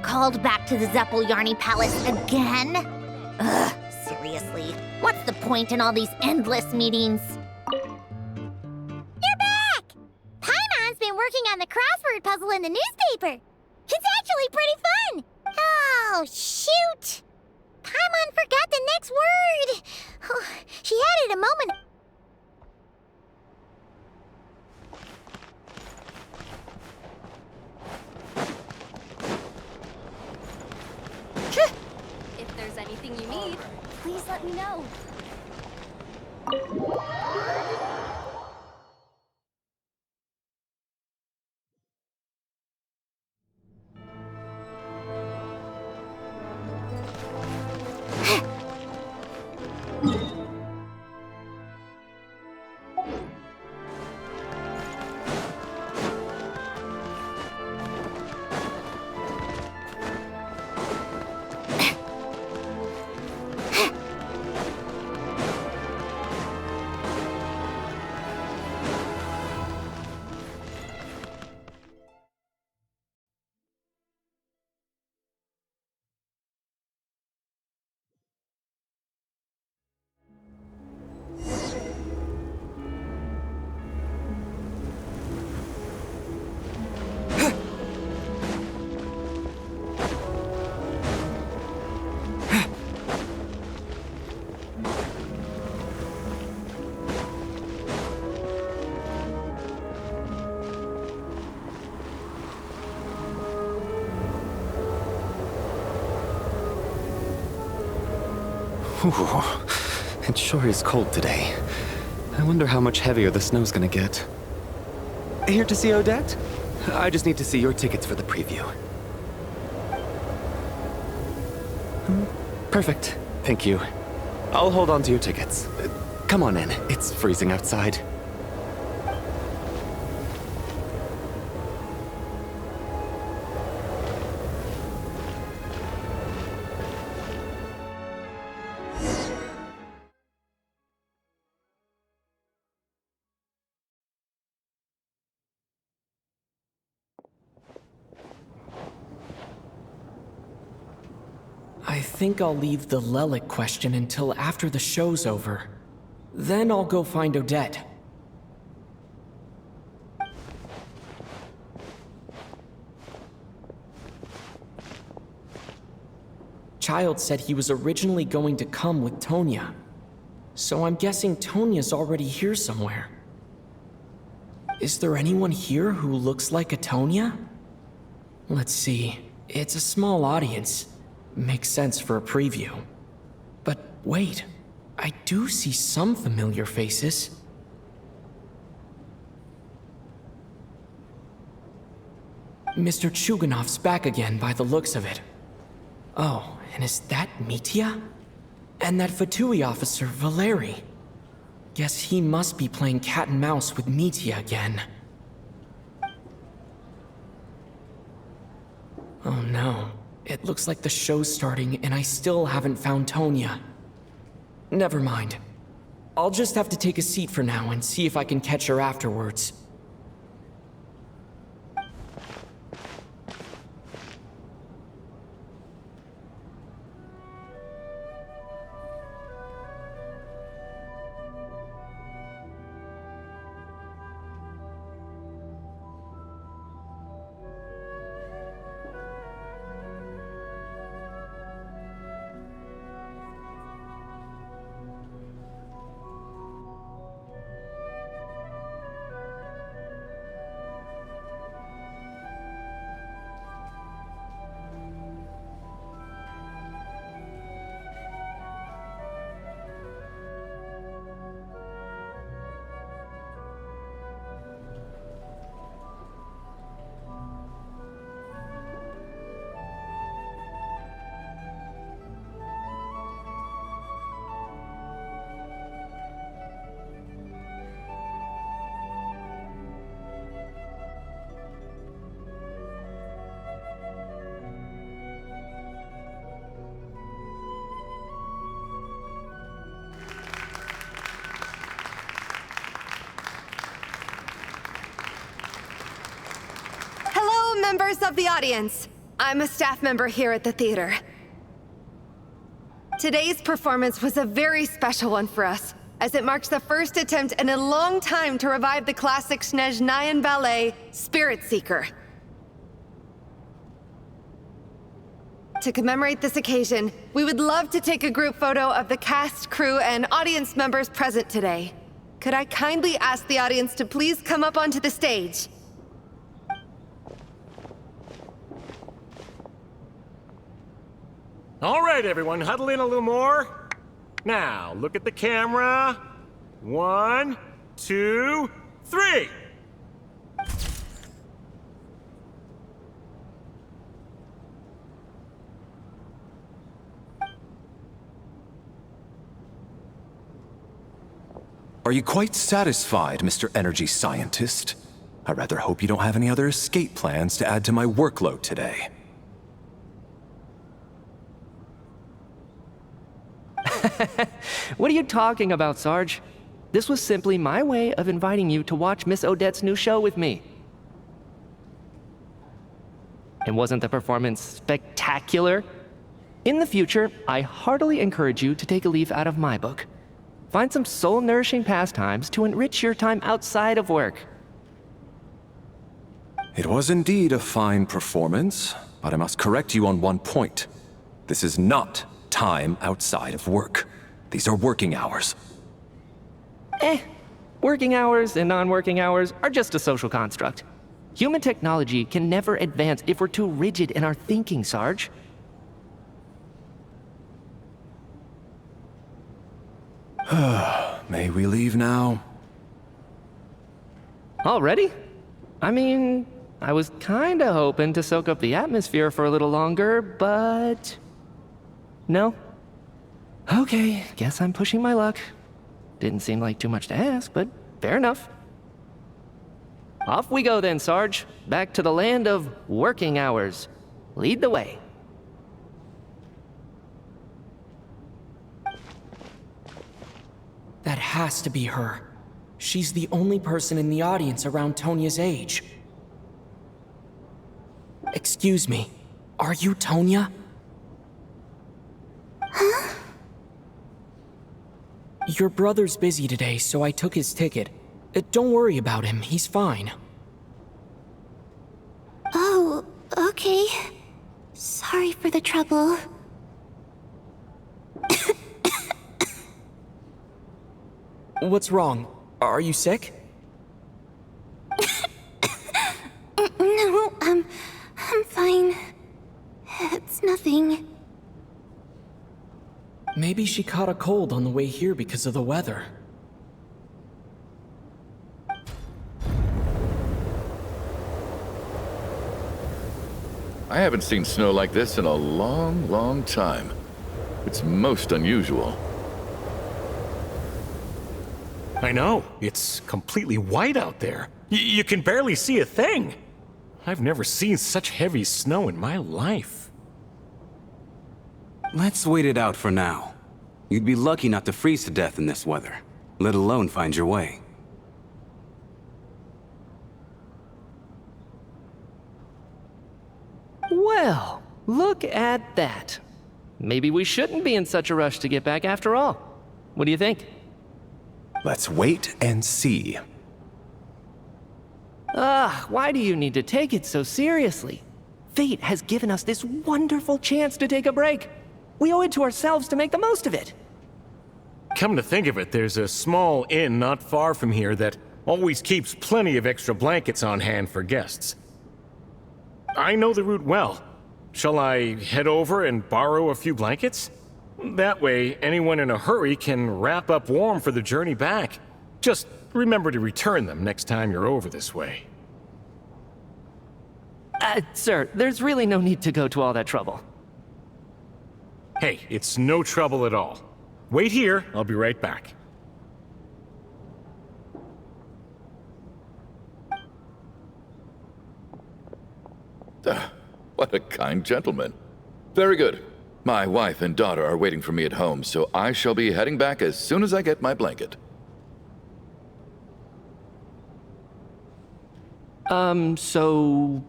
Called back to the Zeppeljärni Palace again? Ugh, seriously. What's the point in all these endless meetings? You're back! Paimon's been working on the crossword puzzle in the newspaper. It's actually pretty fun! Oh, shoot! Paimon forgot the next word! Oh, she had it a moment... If there's anything you need, please let me know. Ooh, it sure is cold today. I wonder how much heavier the snow's gonna get. Here to see Odette? I just need to see your tickets for the preview. Perfect. Thank you. I'll hold on to your tickets. Come on in. It's freezing outside. I think I'll leave the Lelic question until after the show's over. Then I'll go find Odette. Child said he was originally going to come with Tonya. So I'm guessing Tonya's already here somewhere. Is there anyone here who looks like a Tonya? Let's see. It's a small audience. Makes sense for a preview. But wait, I do see some familiar faces. Mr. Chuganov's back again by the looks of it. Oh, and is that Mitya? And that Fatui officer, Valeri. Guess he must be playing cat and mouse with Mitya again. Oh no. It looks like the show's starting, and I still haven't found Tonya. Never mind. I'll just have to take a seat for now and see if I can catch her afterwards. members of the audience. I'm a staff member here at the theater. Today's performance was a very special one for us, as it marks the first attempt in a long time to revive the classic Snezhnayan ballet, Spirit Seeker. To commemorate this occasion, we would love to take a group photo of the cast, crew, and audience members present today. Could I kindly ask the audience to please come up onto the stage? All right, everyone, huddle in a little more. Now, look at the camera. 1, 2, 3. Are you quite satisfied, Mr. Energy Scientist? I rather hope you don't have any other escape plans to add to my workload today. What are you talking about, Sarge? This was simply my way of inviting you to watch Miss Odette's new show with me. And wasn't the performance spectacular? In the future, I heartily encourage you to take a leaf out of my book. Find some soul-nourishing pastimes to enrich your time outside of work. It was indeed a fine performance, but I must correct you on one point. This is not time outside of work. These are working hours. Working hours and non-working hours are just a social construct. Human technology can never advance if we're too rigid in our thinking, Sarge. May we leave now? Already? I mean, I was kinda hoping to soak up the atmosphere for a little longer, but... No? Okay, guess I'm pushing my luck. Didn't seem like too much to ask, but fair enough. Off we go then, Sarge. Back to the land of working hours. Lead the way. That has to be her. She's the only person in the audience around Tonya's age. Excuse me, are you Tonya? Huh? Your brother's busy today, so I took his ticket. Don't worry about him, he's fine. Oh, okay. Sorry for the trouble. What's wrong? Are you sick? No, I'm fine. It's nothing. Maybe she caught a cold on the way here because of the weather. I haven't seen snow like this in a long, long time. It's most unusual. I know. It's completely white out there. You can barely see a thing. I've never seen such heavy snow in my life. Let's wait it out for now. You'd be lucky not to freeze to death in this weather, let alone find your way. Well, look at that. Maybe we shouldn't be in such a rush to get back after all. What do you think? Let's wait and see. Why do you need to take it so seriously? Fate has given us this wonderful chance to take a break. We owe it to ourselves to make the most of it. Come to think of it, there's a small inn not far from here that always keeps plenty of extra blankets on hand for guests. I know the route well. Shall I head over and borrow a few blankets? That way, anyone in a hurry can wrap up warm for the journey back. Just remember to return them next time you're over this way. Sir, there's really no need to go to all that trouble. Hey, it's no trouble at all. Wait here, I'll be right back. What a kind gentleman. Very good. My wife and daughter are waiting for me at home, so I shall be heading back as soon as I get my blanket. So...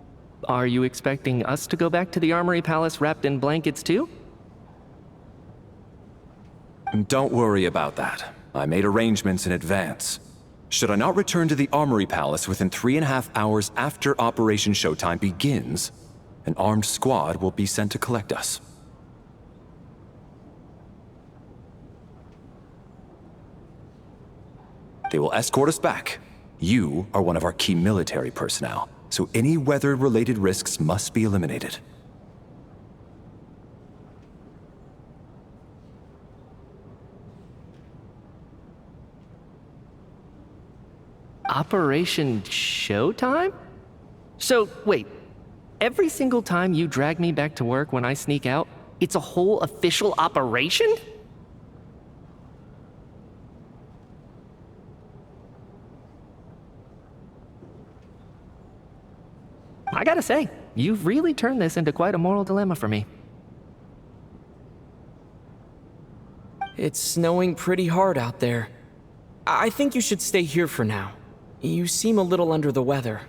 Are you expecting us to go back to the Armory Palace wrapped in blankets too? Don't worry about that. I made arrangements in advance. Should I not return to the Armory Palace within 3.5 hours after Operation Showtime begins, an armed squad will be sent to collect us. They will escort us back. You are one of our key military personnel, so any weather-related risks must be eliminated. Operation Showtime? So, wait. Every single time you drag me back to work when I sneak out, it's a whole official operation? I gotta say, you've really turned this into quite a moral dilemma for me. It's snowing pretty hard out there. I think you should stay here for now. You seem a little under the weather.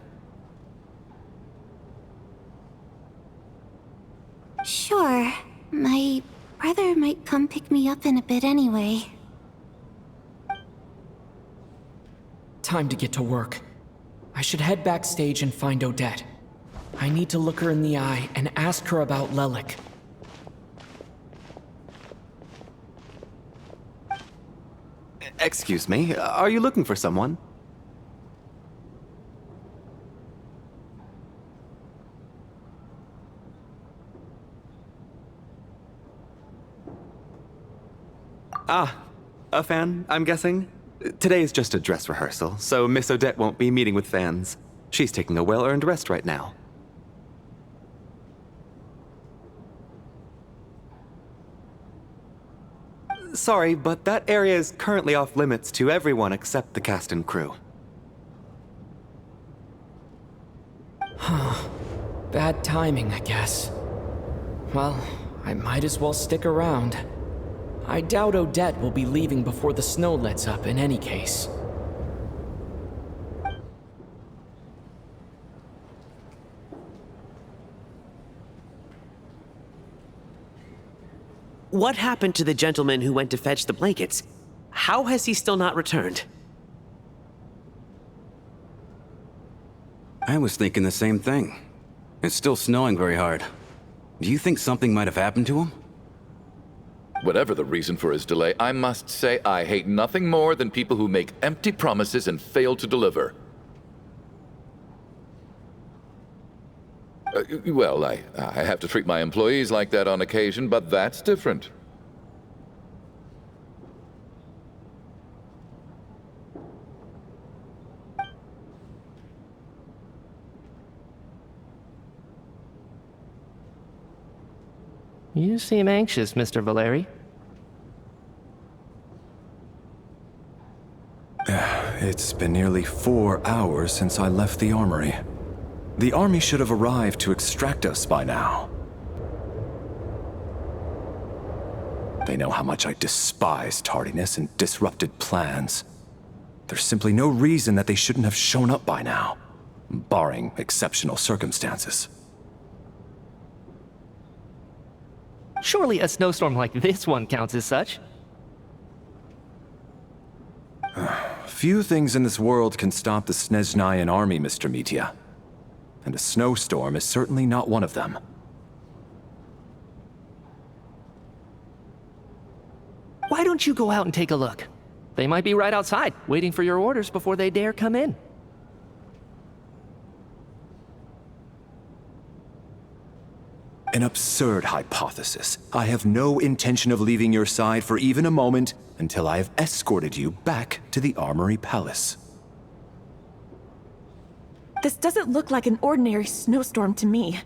Sure. My brother might come pick me up in a bit anyway. Time to get to work. I should head backstage and find Odette. I need to look her in the eye and ask her about Lelik. Excuse me, are you looking for someone? Ah, a fan, I'm guessing? Today is just a dress rehearsal, so Miss Odette won't be meeting with fans. She's taking a well-earned rest right now. Sorry, but that area is currently off limits to everyone except the cast and crew. Bad timing, I guess. Well, I might as well stick around. I doubt Odette will be leaving before the snow lets up in any case. What happened to the gentleman who went to fetch the blankets? How has he still not returned? I was thinking the same thing. It's still snowing very hard. Do you think something might have happened to him? Whatever the reason for his delay, I must say I hate nothing more than people who make empty promises and fail to deliver. Well, I have to treat my employees like that on occasion, but that's different. You seem anxious, Mr. Valeri. It's been nearly 4 hours since I left the armory. The army should have arrived to extract us by now. They know how much I despise tardiness and disrupted plans. There's simply no reason that they shouldn't have shown up by now, barring exceptional circumstances. Surely a snowstorm like this one counts as such. Few things in this world can stop the Snezhnayan army, Mr. Mitya. And a snowstorm is certainly not one of them. Why don't you go out and take a look? They might be right outside, waiting for your orders before they dare come in. An absurd hypothesis. I have no intention of leaving your side for even a moment until I have escorted you back to the Armory Palace. This doesn't look like an ordinary snowstorm to me.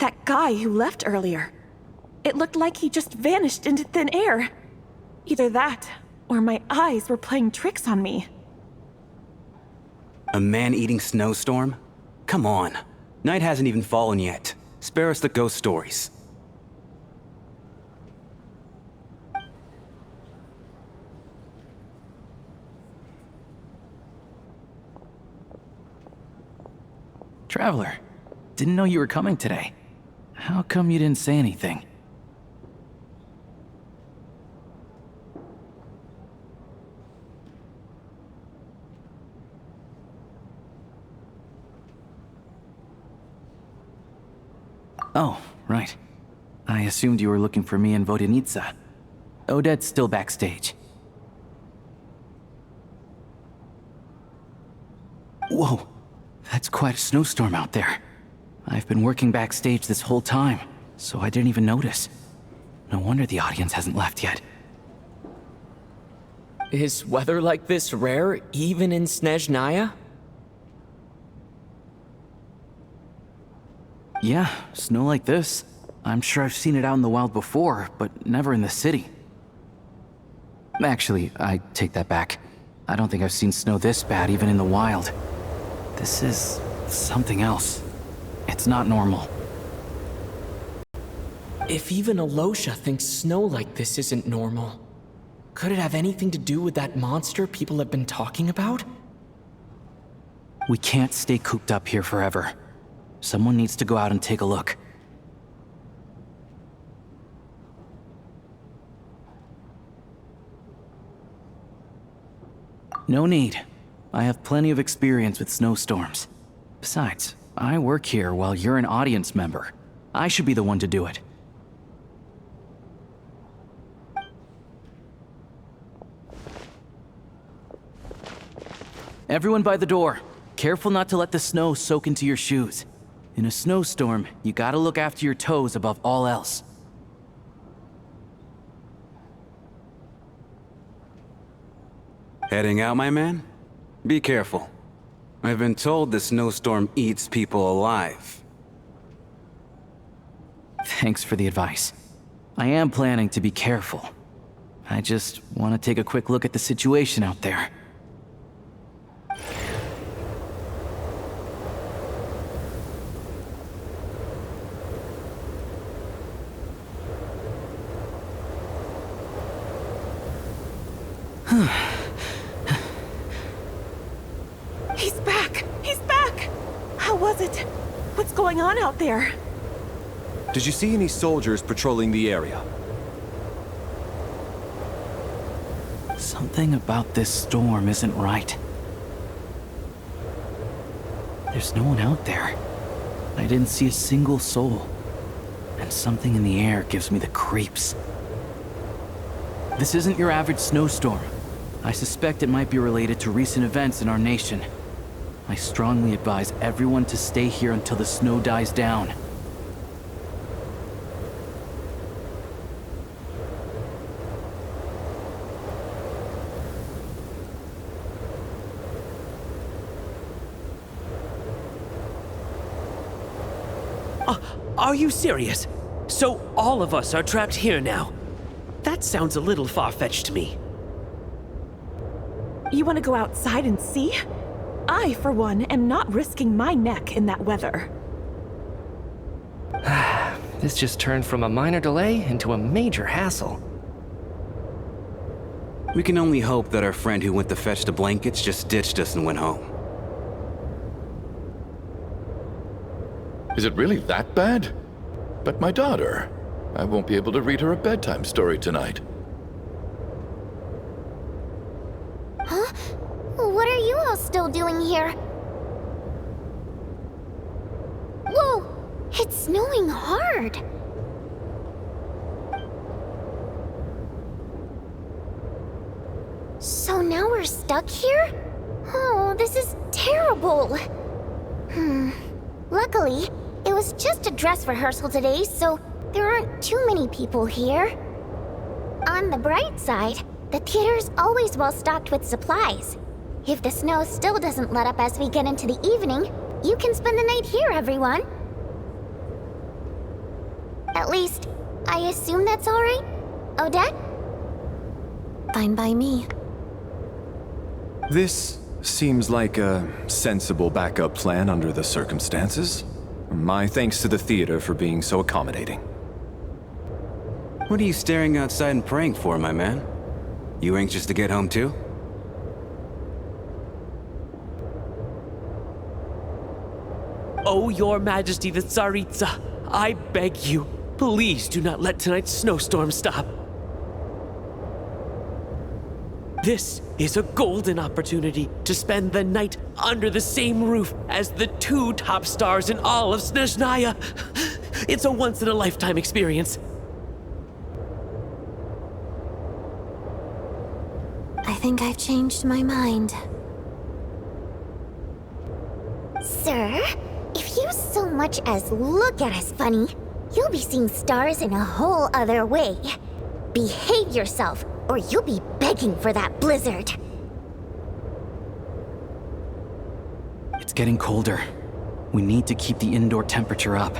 That guy who left earlier, it looked like he just vanished into thin air. Either that, or my eyes were playing tricks on me. A man-eating snowstorm? Come on. Night hasn't even fallen yet. Spare us the ghost stories. Traveler, didn't know you were coming today. How come you didn't say anything? Oh, right. I assumed you were looking for me and Vodenitsa. Odette's still backstage. Whoa, that's quite a snowstorm out there. I've been working backstage this whole time, so I didn't even notice. No wonder the audience hasn't left yet. Is weather like this rare, even in Snezhnaya? Yeah, snow like this. I'm sure I've seen it out in the wild before, but never in the city. Actually, I take that back. I don't think I've seen snow this bad even in the wild. This is something else. It's not normal. If even Alosha thinks snow like this isn't normal, could it have anything to do with that monster people have been talking about? We can't stay cooped up here forever. Someone needs to go out and take a look. No need. I have plenty of experience with snowstorms. Besides, I work here while you're an audience member. I should be the one to do it. Everyone by the door. Careful not to let the snow soak into your shoes. In a snowstorm, you gotta look after your toes above all else. Heading out, my man? Be careful. I've been told the snowstorm eats people alive. Thanks for the advice. I am planning to be careful. I just want to take a quick look at the situation out there. He's back! He's back! How was it? What's going on out there? Did you see any soldiers patrolling the area? Something about this storm isn't right. There's no one out there. I didn't see a single soul. And something in the air gives me the creeps. This isn't your average snowstorm. I suspect it might be related to recent events in our nation. I strongly advise everyone to stay here until the snow dies down. Are you serious? So all of us are trapped here now? That sounds a little far-fetched to me. You want to go outside and see? I, for one, am not risking my neck in that weather. This just turned from a minor delay into a major hassle. We can only hope that our friend who went to fetch the blankets just ditched us and went home. Is it really that bad? But my daughter, I won't be able to read her a bedtime story tonight. Huh? What are you all still doing here? Whoa! It's snowing hard! So now we're stuck here? Oh, this is terrible! Luckily, it was just a dress rehearsal today, so there aren't too many people here. On the bright side, the theater's always well stocked with supplies. If the snow still doesn't let up as we get into the evening, you can spend the night here, everyone. At least, I assume that's all right? Odette? Fine by me. This seems like a sensible backup plan under the circumstances. My thanks to the theater for being so accommodating. What are you staring outside and praying for, my man? You anxious to get home too? No, Your Majesty the Tsaritsa. I beg you, please do not let tonight's snowstorm stop. This is a golden opportunity to spend the night under the same roof as the 2 top stars in all of Snezhnaya. It's a once-in-a-lifetime experience. I think I've changed my mind. Sir, if you so much as look at us funny, you'll be seeing stars in a whole other way. Behave yourself, or you'll be begging for that blizzard. It's getting colder. We need to keep the indoor temperature up.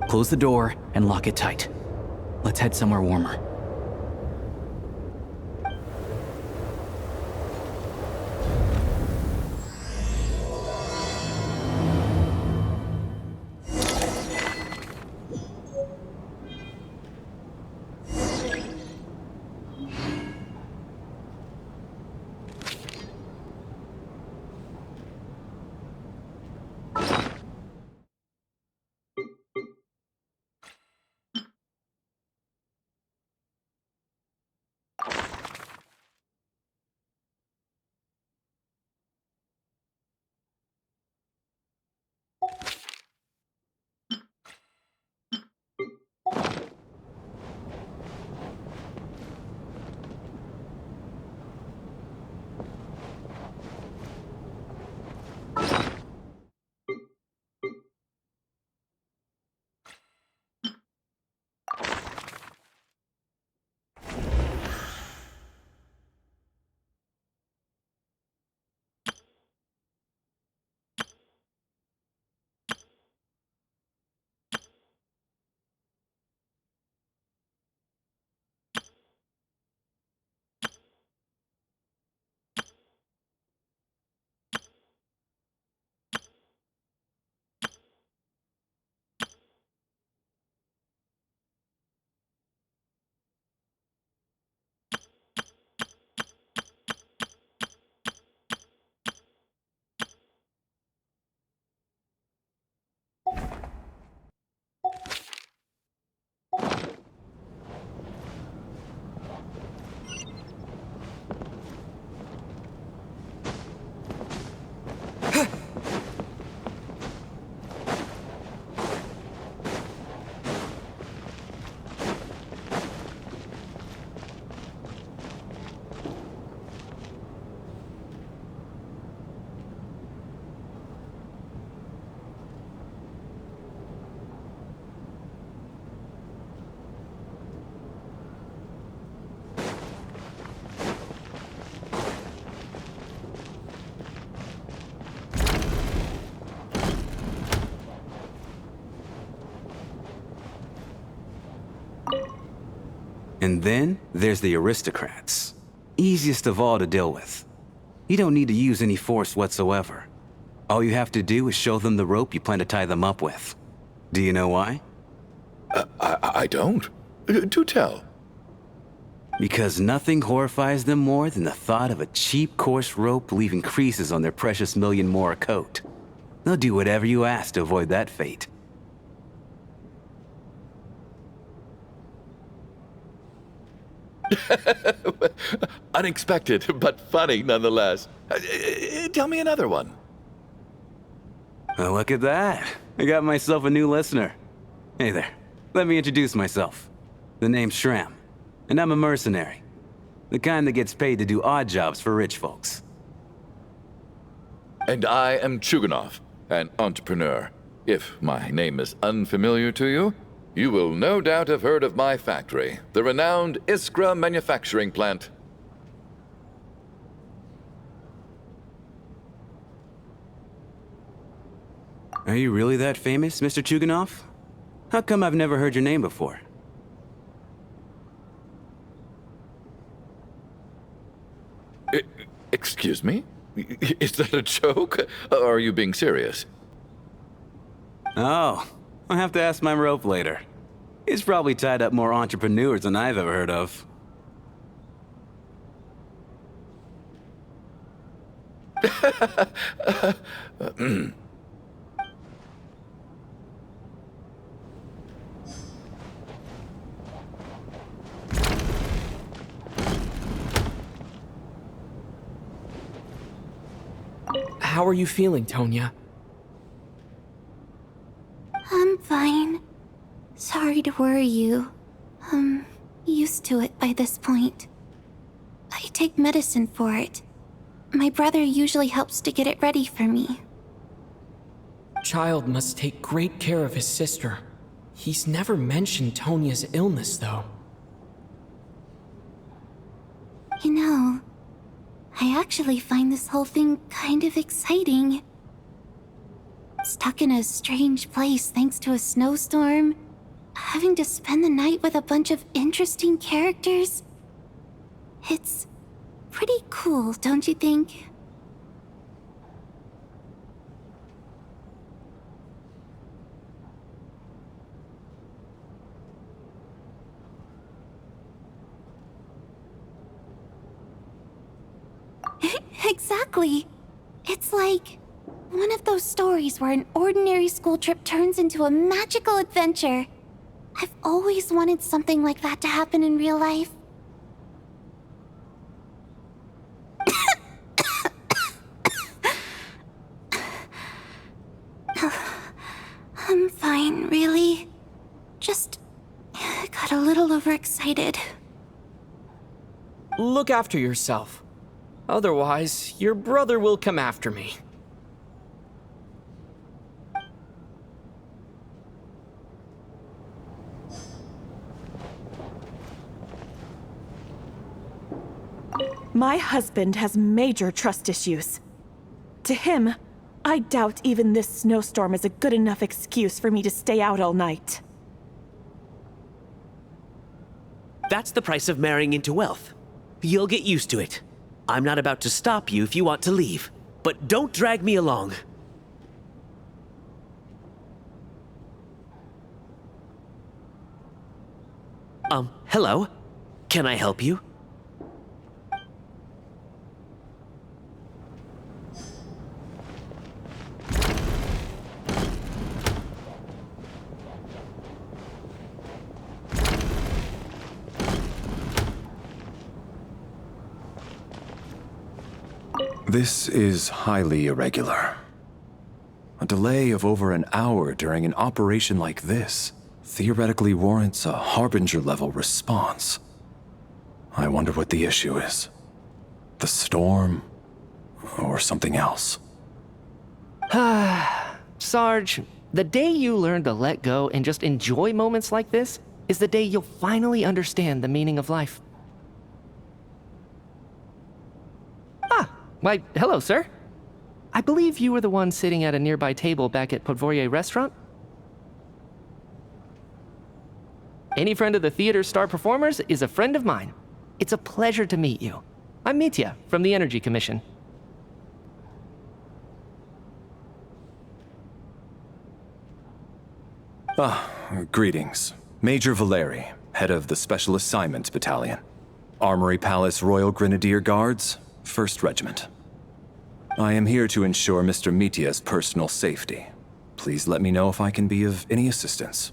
Close the door and lock it tight. Let's head somewhere warmer. And then there's the aristocrats. Easiest of all to deal with. You don't need to use any force whatsoever. All you have to do is show them the rope you plan to tie them up with. Do you know why? I don't. Do tell. Because nothing horrifies them more than the thought of a cheap, coarse rope leaving creases on their precious million Mora coat. They'll do whatever you ask to avoid that fate. Unexpected, but funny nonetheless. Tell me another one. Well, look at that. I got myself a new listener. Hey there. Let me introduce myself. The name's Shram, and I'm a mercenary. The kind that gets paid to do odd jobs for rich folks. And I am Chuganov, an entrepreneur. If my name is unfamiliar to you, you will no doubt have heard of my factory, the renowned Iskra manufacturing plant. Are you really that famous, Mr. Chuganov? How come I've never heard your name before? Excuse me? Is that a joke? Or are you being serious? Oh, I'll have to ask my rope later. He's probably tied up more entrepreneurs than I've ever heard of. How are you feeling, Tonya? I'm fine. Sorry to worry you. I'm used to it by this point. I take medicine for it. My brother usually helps to get it ready for me. Child must take great care of his sister. He's never mentioned Tonya's illness, though. You know, I actually find this whole thing kind of exciting. Stuck in a strange place thanks to a snowstorm, having to spend the night with a bunch of interesting characters. It's pretty cool, don't you think? Exactly. It's like one of those stories where an ordinary school trip turns into a magical adventure. I've always wanted something like that to happen in real life. I'm fine, really. Just got a little overexcited. Look after yourself. Otherwise, your brother will come after me. My husband has major trust issues. To him, I doubt even this snowstorm is a good enough excuse for me to stay out all night. That's the price of marrying into wealth. You'll get used to it. I'm not about to stop you if you want to leave, but don't drag me along. Hello? Can I help you? This is highly irregular. A delay of over an hour during an operation like this theoretically warrants a Harbinger-level response. I wonder what the issue is. The storm, or something else. Sarge, the day you learn to let go and just enjoy moments like this is the day you'll finally understand the meaning of life. Why, hello, sir. I believe you were the one sitting at a nearby table back at Podvorye Restaurant? Any friend of the theater's star performers is a friend of mine. It's a pleasure to meet you. I'm Mitya from the Energy Commission. Greetings. Major Valeri, head of the Special Assignments Battalion. Armory Palace Royal Grenadier Guards, 1st Regiment. I am here to ensure Mr. Mitya's personal safety. Please let me know if I can be of any assistance.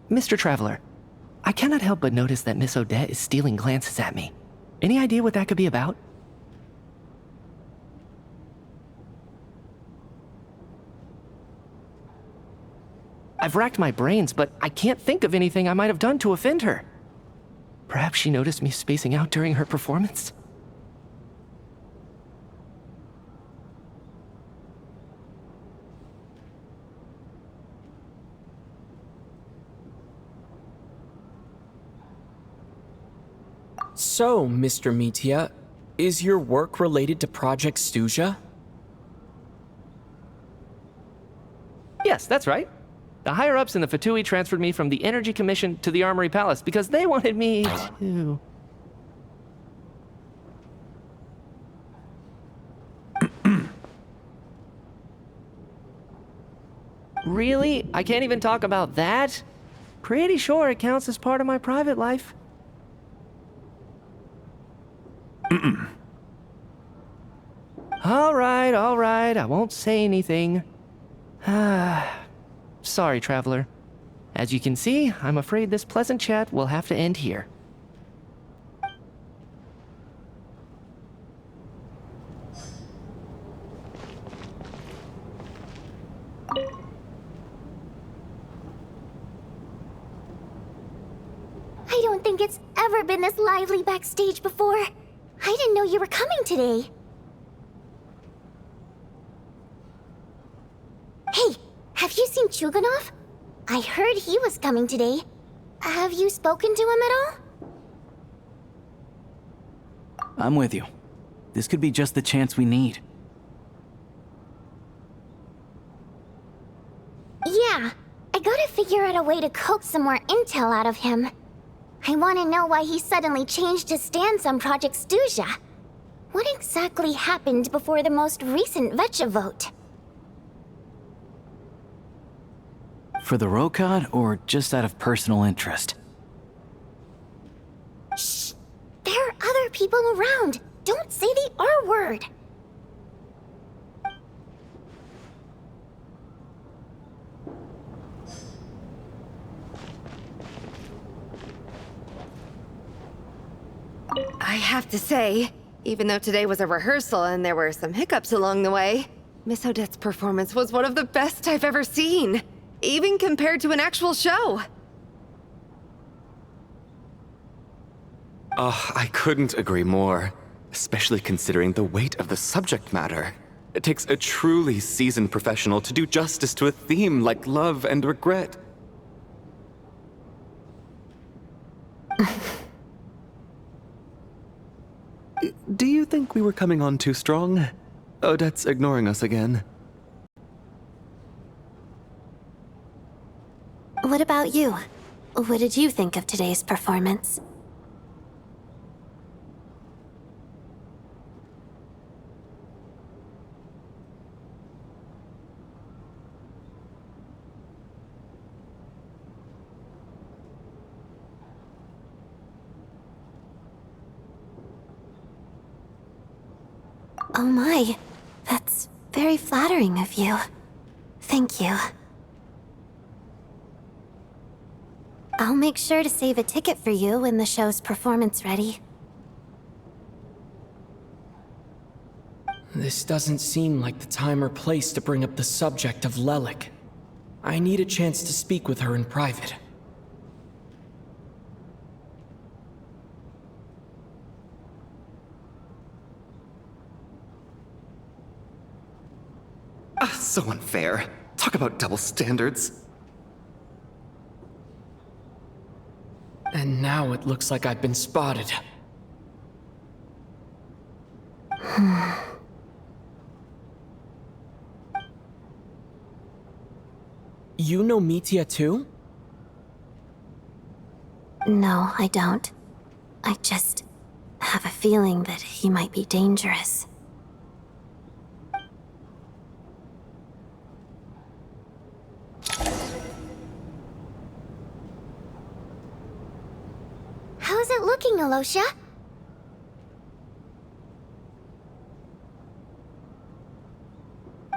Mr. Traveler, I cannot help but notice that Miss Odette is stealing glances at me. Any idea what that could be about? I've racked my brains, but I can't think of anything I might have done to offend her. Perhaps she noticed me spacing out during her performance? So, Mr. Mitya, is your work related to Project Stuja? Yes, that's right. The higher-ups in the Fatui transferred me from the Energy Commission to the Armory Palace because they wanted me to... Really? I can't even talk about that? Pretty sure it counts as part of my private life. All right, I won't say anything. Sorry, traveler. As you can see, I'm afraid this pleasant chat will have to end here. I don't think it's ever been this lively backstage before. I didn't know you were coming today. Hey, have you seen Chuganov? I heard he was coming today. Have you spoken to him at all? I'm with you. This could be just the chance we need. Yeah, I gotta figure out a way to coax some more intel out of him. I want to know why he suddenly changed his stance on Project Stuja. What exactly happened before the most recent Vecha vote? For the Rokad, or just out of personal interest? Shh! There are other people around. Don't say the R word. I have to say, even though today was a rehearsal and there were some hiccups along the way, Miss Odette's performance was one of the best I've ever seen, even compared to an actual show. Oh, I couldn't agree more, especially considering the weight of the subject matter. It takes a truly seasoned professional to do justice to a theme like love and regret. Do you think we were coming on too strong? Odette's ignoring us again. What about you? What did you think of today's performance? Oh my, that's very flattering of you. Thank you. I'll make sure to save a ticket for you when the show's performance ready. This doesn't seem like the time or place to bring up the subject of Lelik. I need a chance to speak with her in private. So unfair. Talk about double standards. And now it looks like I've been spotted. You know Mitya too? No, I don't. I just have a feeling that he might be dangerous. How's it looking, Alosha?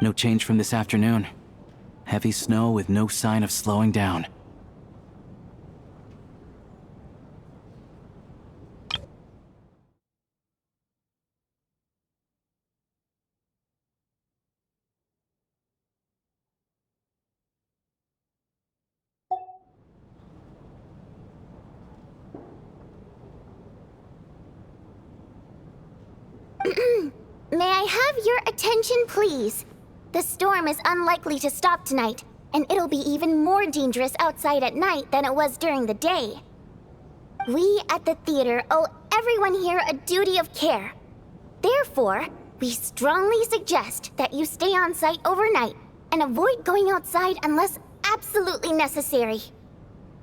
No change from this afternoon. Heavy snow with no sign of slowing down. May I have your attention, please? The storm is unlikely to stop tonight, and it'll be even more dangerous outside at night than it was during the day. We at the theater owe everyone here a duty of care. Therefore, we strongly suggest that you stay on site overnight and avoid going outside unless absolutely necessary.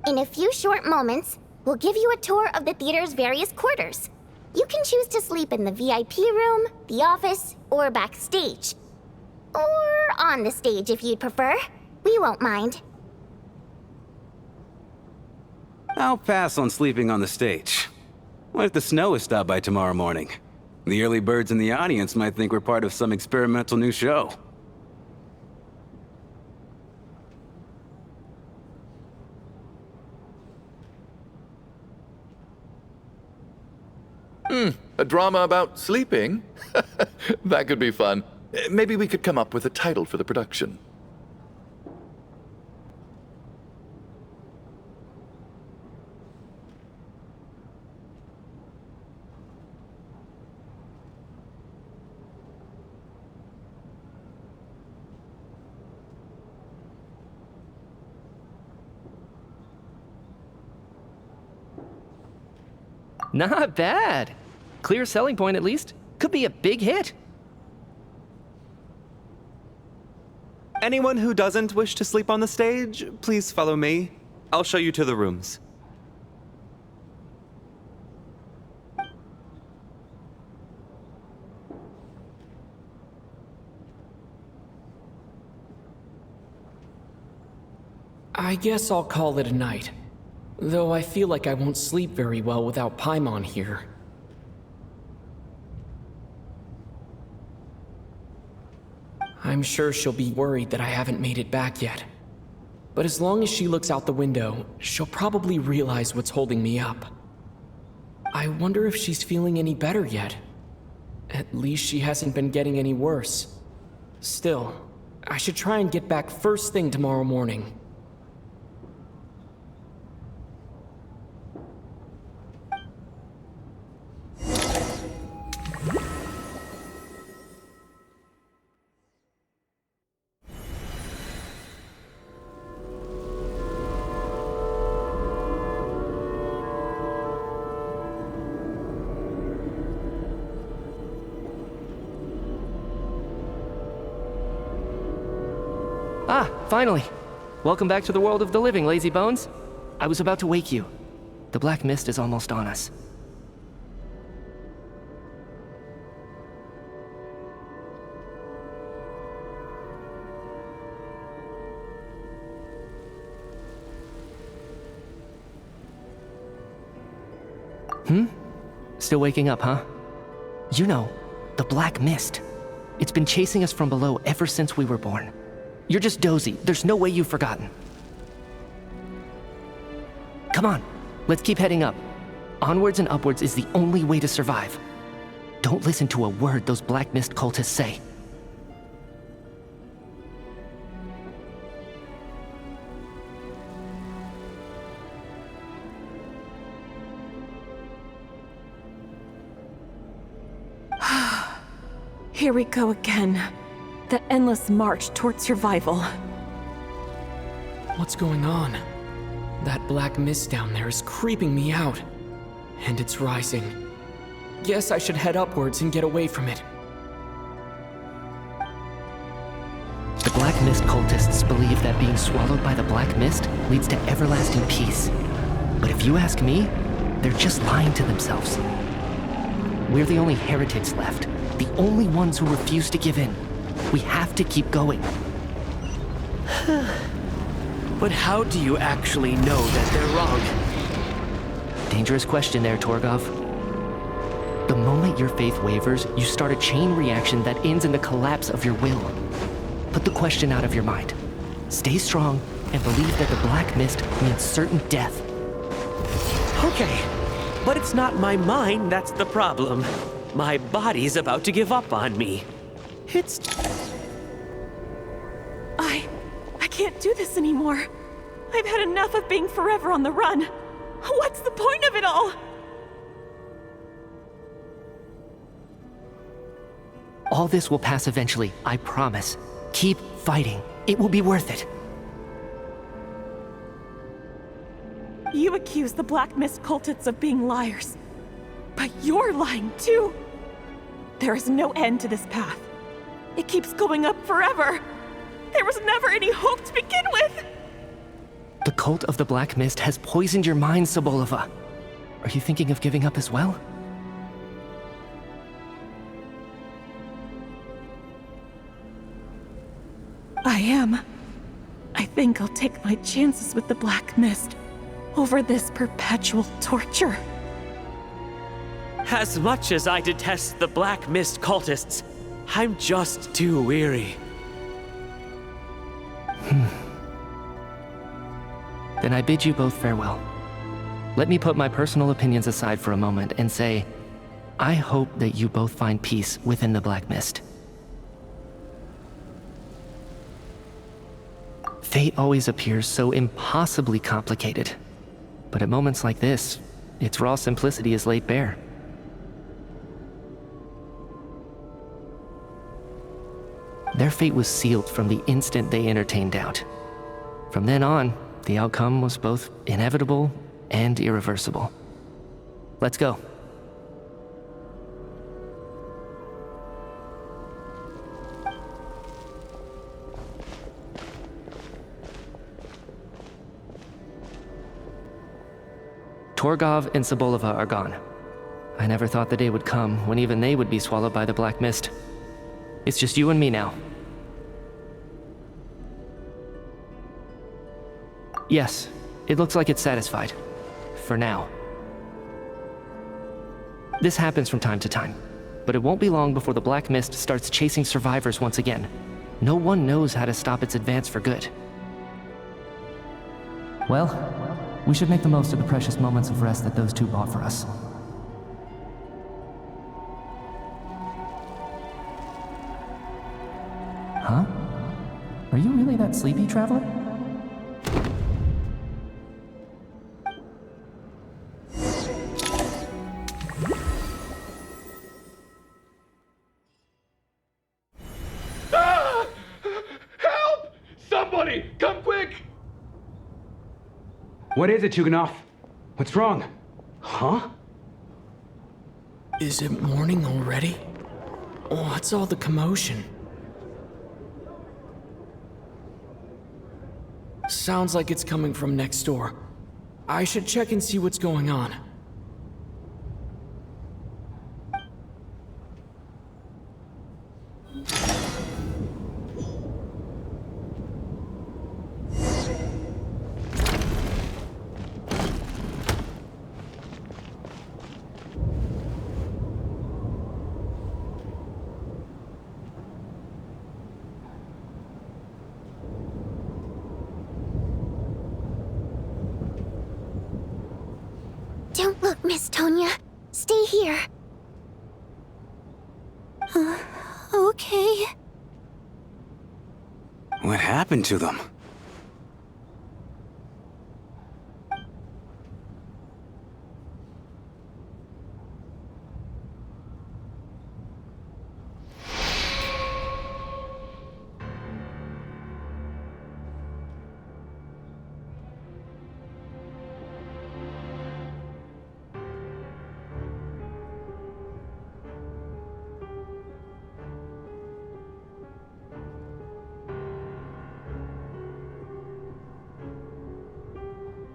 In a few short moments, we'll give you a tour of the theater's various quarters. You can choose to sleep in the VIP room, the office, or backstage. Or on the stage if you'd prefer. We won't mind. I'll pass on sleeping on the stage. What if the snow is stopped by tomorrow morning? The early birds in the audience might think we're part of some experimental new show. A drama about sleeping? That could be fun. Maybe we could come up with a title for the production. Not bad. Clear selling point, at least. Could be a big hit. Anyone who doesn't wish to sleep on the stage, please follow me. I'll show you to the rooms. I guess I'll call it a night. Though I feel like I won't sleep very well without Paimon here. I'm sure she'll be worried that I haven't made it back yet. But as long as she looks out the window, she'll probably realize what's holding me up. I wonder if she's feeling any better yet. At least she hasn't been getting any worse. Still, I should try and get back first thing tomorrow morning. Ah, finally. Welcome back to the world of the living, lazy bones. I was about to wake you. The black mist is almost on us. Still waking up, huh? You know, the black mist. It's been chasing us from below ever since we were born. You're just dozy. There's no way you've forgotten. Come on, let's keep heading up. Onwards and upwards is the only way to survive. Don't listen to a word those black mist cultists say. Here we go again. The endless march toward survival. What's going on? That black mist down there is creeping me out. And it's rising. Guess I should head upwards and get away from it. The black mist cultists believe that being swallowed by the black mist leads to everlasting peace. But if you ask me, they're just lying to themselves. We're the only heretics left. The only ones who refuse to give in. We have to keep going. But how do you actually know that they're wrong? Dangerous question there, Torgov. The moment your faith wavers, you start a chain reaction that ends in the collapse of your will. Put the question out of your mind. Stay strong and believe that the black mist means certain death. Okay, but it's not my mind that's the problem. My body's about to give up on me. I can't do this anymore. I've had enough of being forever on the run. What's the point of it all? All this will pass eventually, I promise. Keep fighting. It will be worth it. You accuse the Black Mist cultists of being liars. But you're lying too. There is no end to this path. It keeps going up forever. There was never any hope to begin with. The cult of the Black Mist has poisoned your mind, Sobolova. Are you thinking of giving up as well? I am. I think I'll take my chances with the Black Mist. over this perpetual torture. As much as I detest the Black Mist cultists, I'm just too weary. Then I bid you both farewell. Let me put my personal opinions aside for a moment and say, I hope that you both find peace within the Black Mist. Fate always appears so impossibly complicated. But at moments like this, its raw simplicity is laid bare. Their fate was sealed from the instant they entertained doubt. From then on, the outcome was both inevitable and irreversible. Let's go. Torgov and Sobolova are gone. I never thought the day would come when even they would be swallowed by the Black Mist. It's just you and me now. Yes, it looks like it's satisfied. For now. This happens from time to time, but it won't be long before the Black Mist starts chasing survivors once again. No one knows how to stop its advance for good. Well, we should make the most of the precious moments of rest that those two bought for us. Huh? Are you really that sleepy, traveler? Ah! Help! Somebody, come quick! What is it, Chuganov? What's wrong? Huh? Is it morning already? What's all the commotion? Sounds like it's coming from next door. I should check and see what's going on. Don't look, Miss Tonya. Stay here. Okay. What happened to them?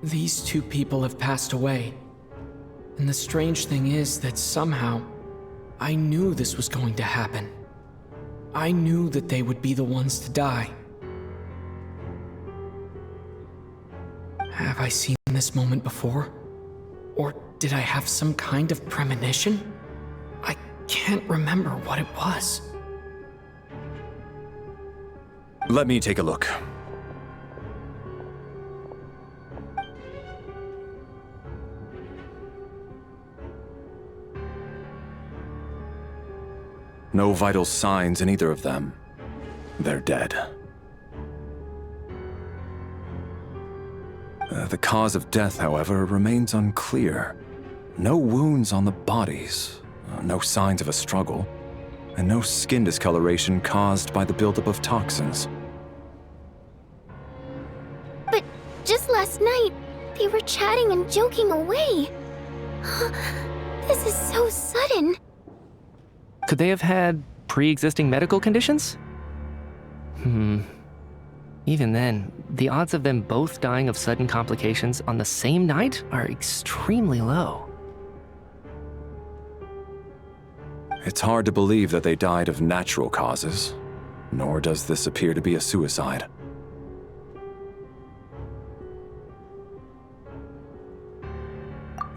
These two people have passed away. And the strange thing is that somehow, I knew this was going to happen. I knew that they would be the ones to die. Have I seen this moment before? Or did I have some kind of premonition? I can't remember what it was. Let me take a look. No vital signs in either of them. They're dead. The cause of death, however, remains unclear. No wounds on the bodies, no signs of a struggle, and no skin discoloration caused by the buildup of toxins. But just last night, they were chatting and joking away. This is so sudden. Could they have had pre-existing medical conditions? Even then, the odds of them both dying of sudden complications on the same night are extremely low. It's hard to believe that they died of natural causes, nor does this appear to be a suicide.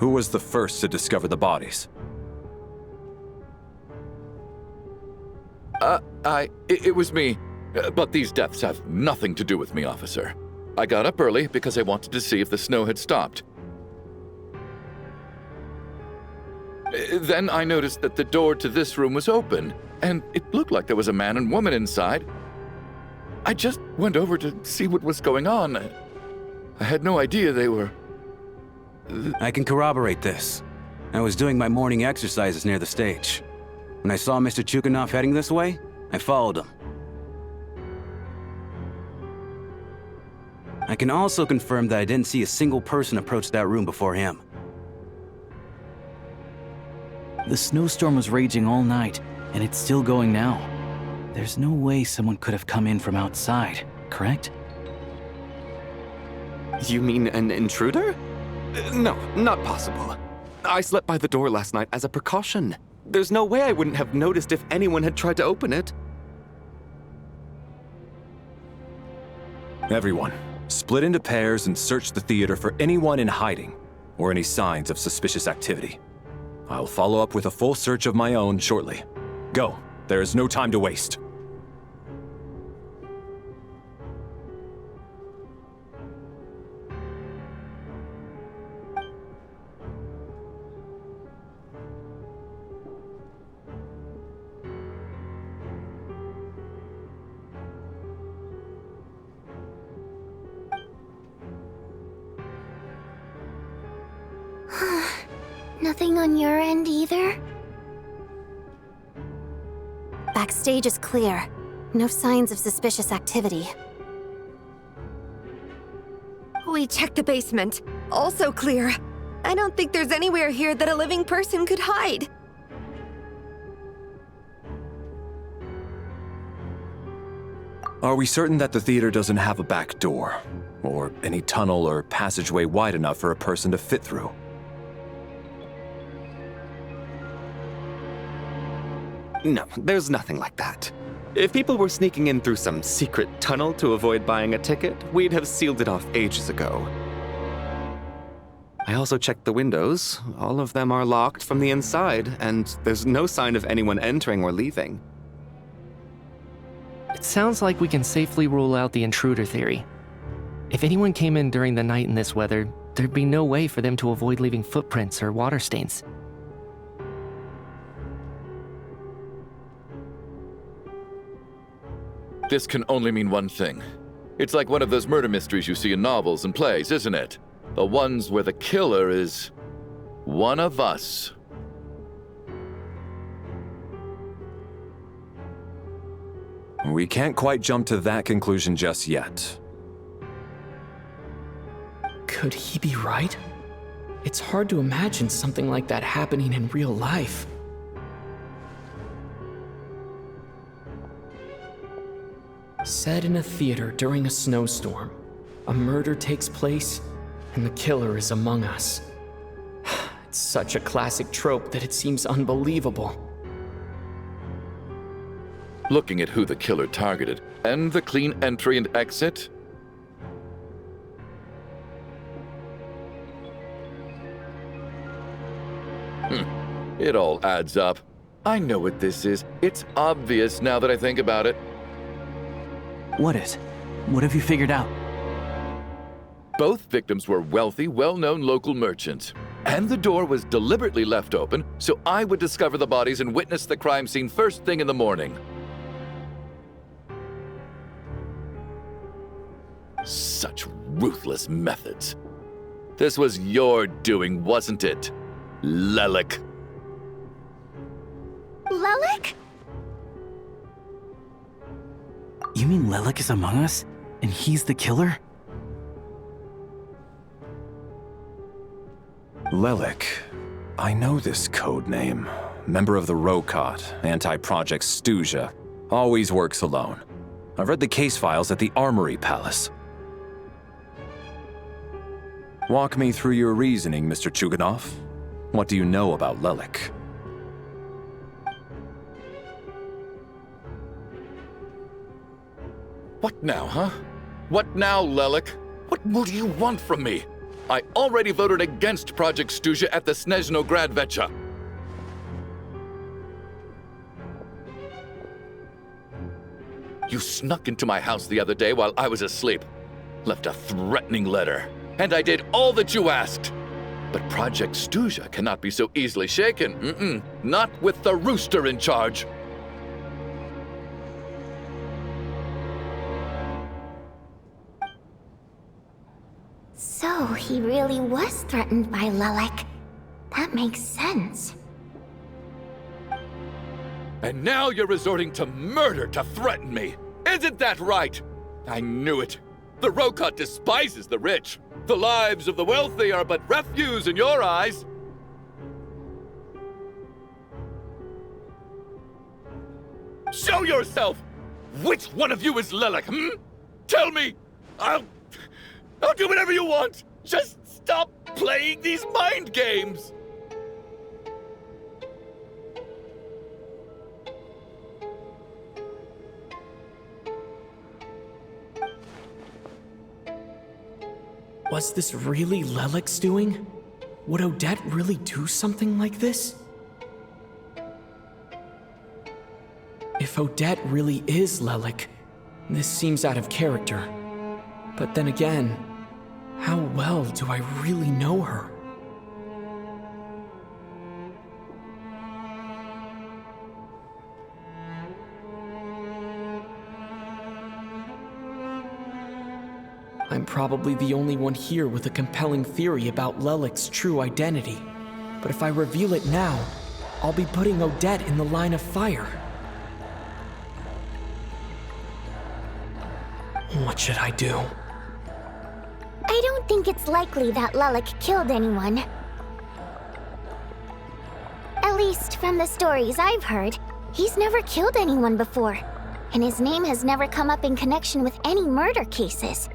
Who was the first to discover the bodies? It was me. But these deaths have nothing to do with me, officer. I got up early because I wanted to see if the snow had stopped. Then I noticed that the door to this room was open, and it looked like there was a man and woman inside. I just went over to see what was going on. I had no idea they were... I can corroborate this. I was doing my morning exercises near the stage. When I saw Mr. Chukhanov heading this way, I followed him. I can also confirm that I didn't see a single person approach that room before him. The snowstorm was raging all night, and it's still going now. There's no way someone could have come in from outside, correct? You mean an intruder? No, not possible. I slept by the door last night as a precaution. There's no way I wouldn't have noticed if anyone had tried to open it. Everyone, split into pairs and search the theater for anyone in hiding or any signs of suspicious activity. I'll follow up with a full search of my own shortly. Go. There is no time to waste. Nothing on your end either? Backstage is clear. No signs of suspicious activity. We checked the basement. Also clear. I don't think there's anywhere here that a living person could hide. Are we certain that the theater doesn't have a back door? Or any tunnel or passageway wide enough for a person to fit through? No, there's nothing like that. If people were sneaking in through some secret tunnel to avoid buying a ticket, we'd have sealed it off ages ago. I also checked the windows. All of them are locked from the inside, and there's no sign of anyone entering or leaving. It sounds like we can safely rule out the intruder theory. If anyone came in during the night in this weather, there'd be no way for them to avoid leaving footprints or water stains. This can only mean one thing. It's like one of those murder mysteries you see in novels and plays, isn't it? The ones where the killer is one of us. We can't quite jump to that conclusion just yet. Could he be right? It's hard to imagine something like that happening in real life. Set in a theater during a snowstorm, a murder takes place, and the killer is among us. It's such a classic trope that it seems unbelievable. Looking at who the killer targeted, and the clean entry and exit, it all adds up. I know what this is. It's obvious now that I think about it. What is? What have you figured out? Both victims were wealthy, well-known local merchants. And the door was deliberately left open so I would discover the bodies and witness the crime scene first thing in the morning. Such ruthless methods. This was your doing, wasn't it, Lelik? Lelik? You mean Lelik is among us? And he's the killer? Lelik. I know this code name. Member of the Rokot, anti-Project Stuja. Always works alone. I've read the case files at the Armory Palace. Walk me through your reasoning, Mr. Chukhanov. What do you know about Lelik? What now, huh? What now, Lelik? What more do you want from me? I already voted against Project Stuja at the Snezhno Grad Vecha. You snuck into my house the other day while I was asleep. Left a threatening letter. And I did all that you asked. But Project Stuja cannot be so easily shaken. Not with the rooster in charge. So he really was threatened by Lelek. That makes sense. And now you're resorting to murder to threaten me. Isn't that right? I knew it. The Rokot despises the rich. The lives of the wealthy are but refuse in your eyes. Show yourself! Which one of you is Lelek, Tell me! I'll do whatever you want! Just stop playing these mind games! Was this really Lelek's doing? Would Odette really do something like this? If Odette really is Lelek, this seems out of character. But then again, how well do I really know her? I'm probably the only one here with a compelling theory about Lelek's true identity. But if I reveal it now, I'll be putting Odette in the line of fire. What should I do? I don't think it's likely that Lelek killed anyone. At least from the stories I've heard, he's never killed anyone before. And his name has never come up in connection with any murder cases.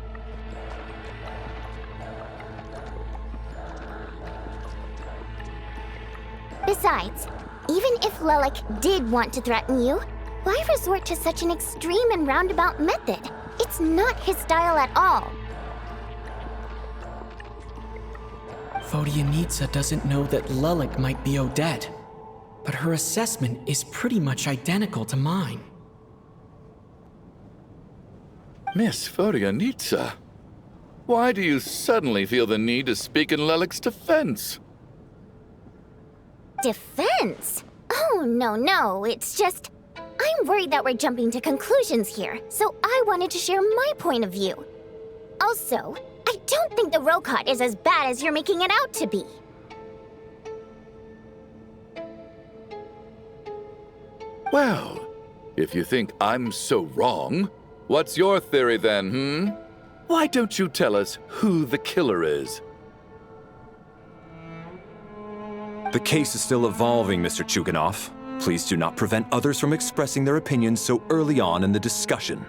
Besides, even if Lelek did want to threaten you, why resort to such an extreme and roundabout method? It's not his style at all. Vodyanitsa doesn't know that Lelek might be Odette, but her assessment is pretty much identical to mine. Miss Vodyanitsa, why do you suddenly feel the need to speak in Lelek's defense? Defense? Oh, no, it's just... I'm worried that we're jumping to conclusions here, so I wanted to share my point of view. Also, I don't think the Rokot is as bad as you're making it out to be. Well, if you think I'm so wrong, what's your theory then, Why don't you tell us who the killer is? The case is still evolving, Mr. Chuganov. Please do not prevent others from expressing their opinions so early on in the discussion.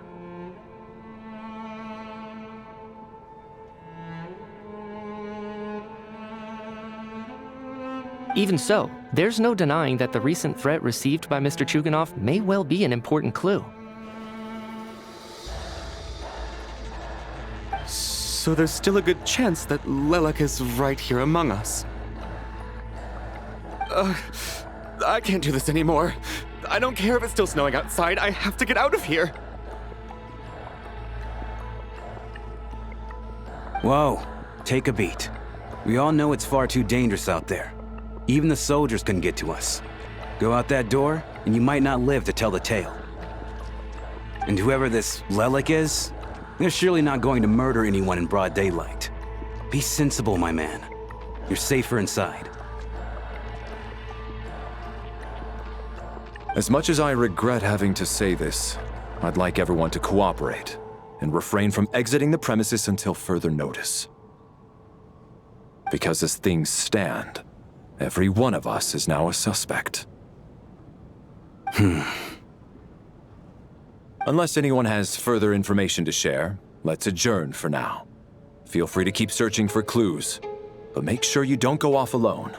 Even so, there's no denying that the recent threat received by Mr. Chuganov may well be an important clue. So there's still a good chance that Lelek is right here among us. I can't do this anymore. I don't care if it's still snowing outside. I have to get out of here. Whoa, take a beat. We all know it's far too dangerous out there. Even the soldiers couldn't get to us. Go out that door, and you might not live to tell the tale. And whoever this Lelek is, they're surely not going to murder anyone in broad daylight. Be sensible, my man. You're safer inside. As much as I regret having to say this, I'd like everyone to cooperate and refrain from exiting the premises until further notice. Because as things stand, every one of us is now a suspect. Unless anyone has further information to share, let's adjourn for now. Feel free to keep searching for clues, but make sure you don't go off alone.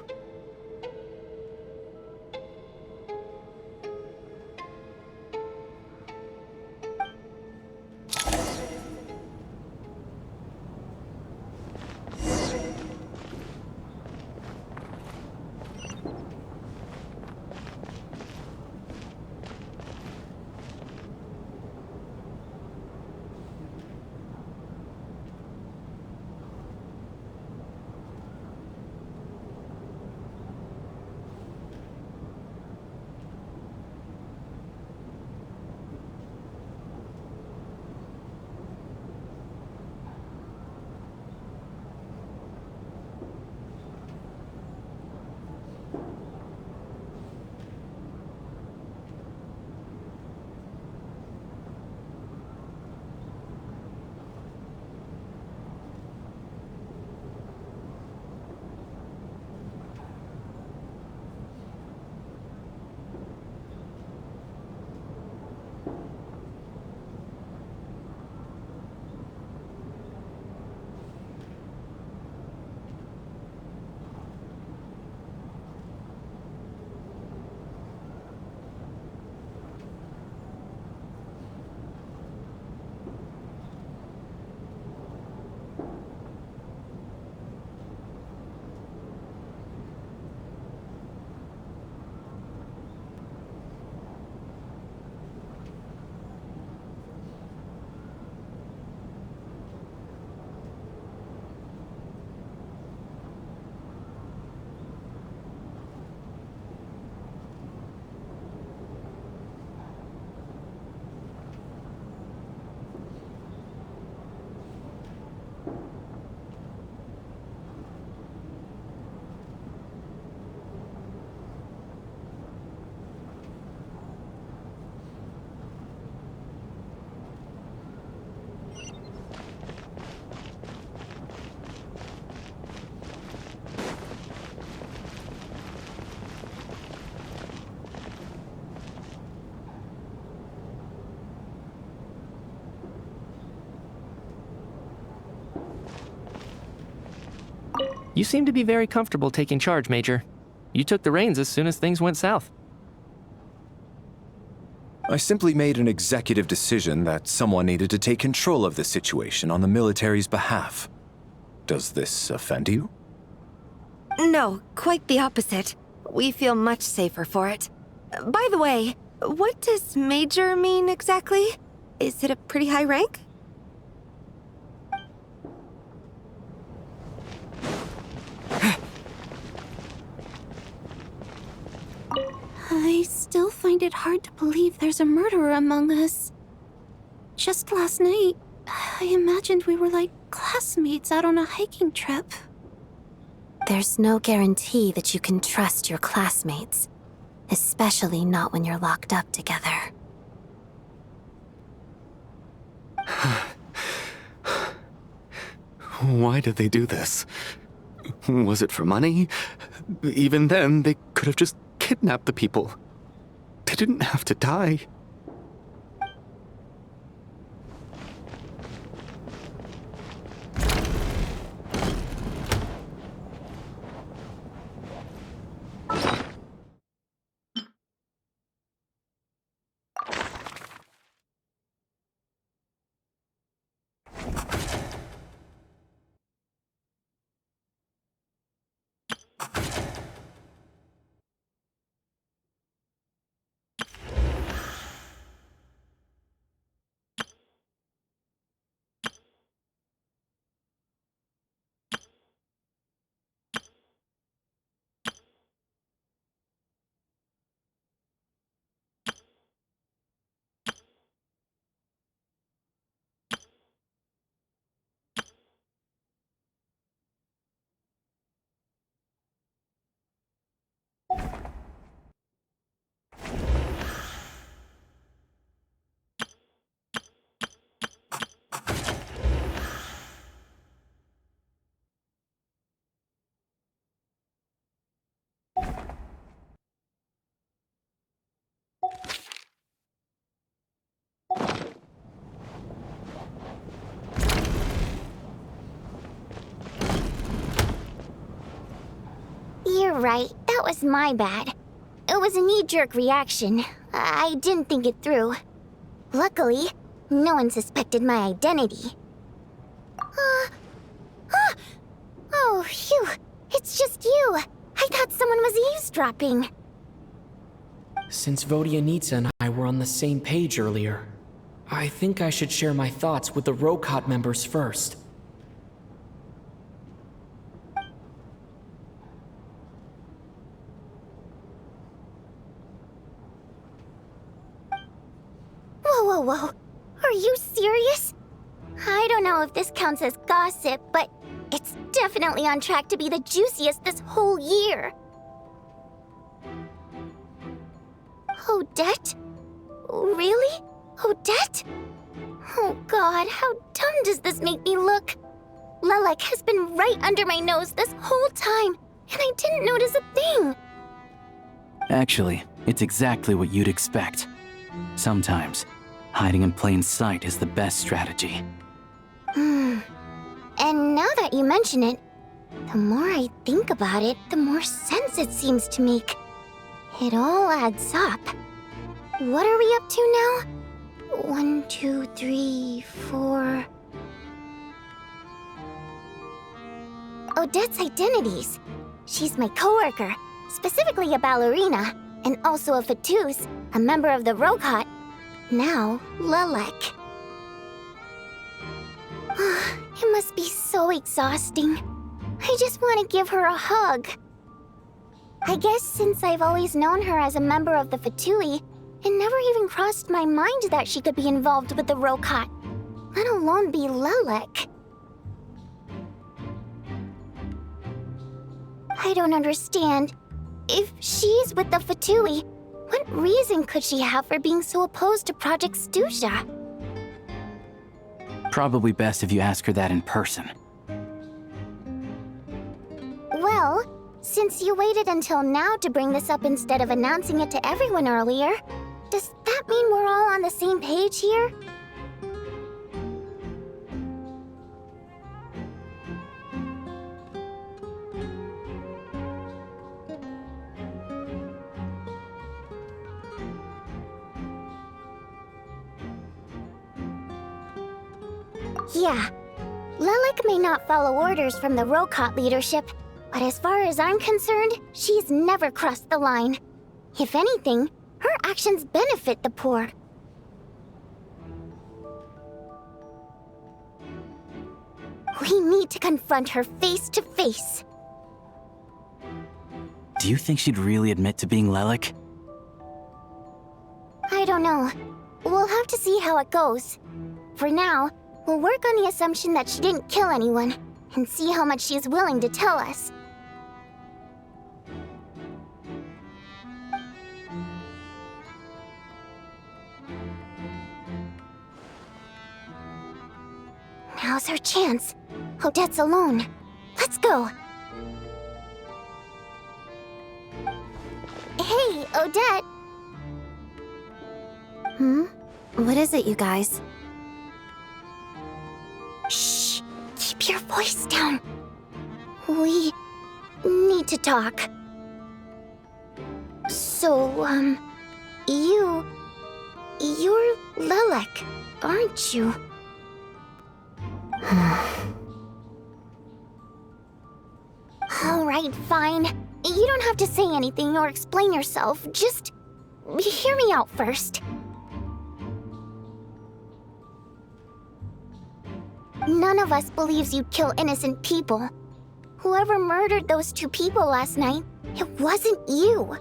You seem to be very comfortable taking charge, Major. You took the reins as soon as things went south. I simply made an executive decision that someone needed to take control of the situation on the military's behalf. Does this offend you? No, quite the opposite. We feel much safer for it. By the way, what does Major mean exactly? Is it a pretty high rank? I still find it hard to believe there's a murderer among us. Just last night, I imagined we were like classmates out on a hiking trip. There's no guarantee that you can trust your classmates, especially not when you're locked up together. Why did they do this? Was it for money? Even then, they could have just kidnapped the people. They didn't have to die. You're right, that was my bad. It was a knee-jerk reaction. I didn't think it through. Luckily, no one suspected my identity. Oh, phew. It's just you. I thought someone was eavesdropping. Since Vodyanitsa and I were on the same page earlier, I think I should share my thoughts with the Rokot members first. Whoa. Are you serious? I don't know if this counts as gossip, but it's definitely on track to be the juiciest this whole year. Odette? Really? Odette? Oh god, how dumb does this make me look? Lelek has been right under my nose this whole time, and I didn't notice a thing. Actually, it's exactly what you'd expect. Sometimes, hiding in plain sight is the best strategy. And now that you mention it, the more I think about it, the more sense it seems to make. It all adds up. What are we up to now? 1, 2, 3, 4... Odette's identities. She's my coworker, specifically a ballerina, and also a Fatus, a member of the Rokot. Now, Lelek. It must be so exhausting. I just want to give her a hug. I guess since I've always known her as a member of the Fatui, it never even crossed my mind that she could be involved with the Rokot, let alone be Lelek. I don't understand. If she's with the Fatui, what reason could she have for being so opposed to Project Stusha? Probably best if you ask her that in person. Well, since you waited until now to bring this up instead of announcing it to everyone earlier, does that mean we're all on the same page here? Yeah. Lilac may not follow orders from the Rokot leadership, but as far as I'm concerned, she's never crossed the line. If anything, her actions benefit the poor. We need to confront her face to face. Do you think she'd really admit to being Lilac? I don't know. We'll have to see how it goes. For now, we'll work on the assumption that she didn't kill anyone, and see how much she's willing to tell us. Now's our chance. Odette's alone. Let's go. Hey, Odette. What is it, you guys? Shh. Keep your voice down. We need to talk. So, you're Lilac, aren't you? Alright, fine. You don't have to say anything or explain yourself. Just hear me out first. None of us believes you'd kill innocent people. Whoever murdered those 2 people last night, it wasn't you.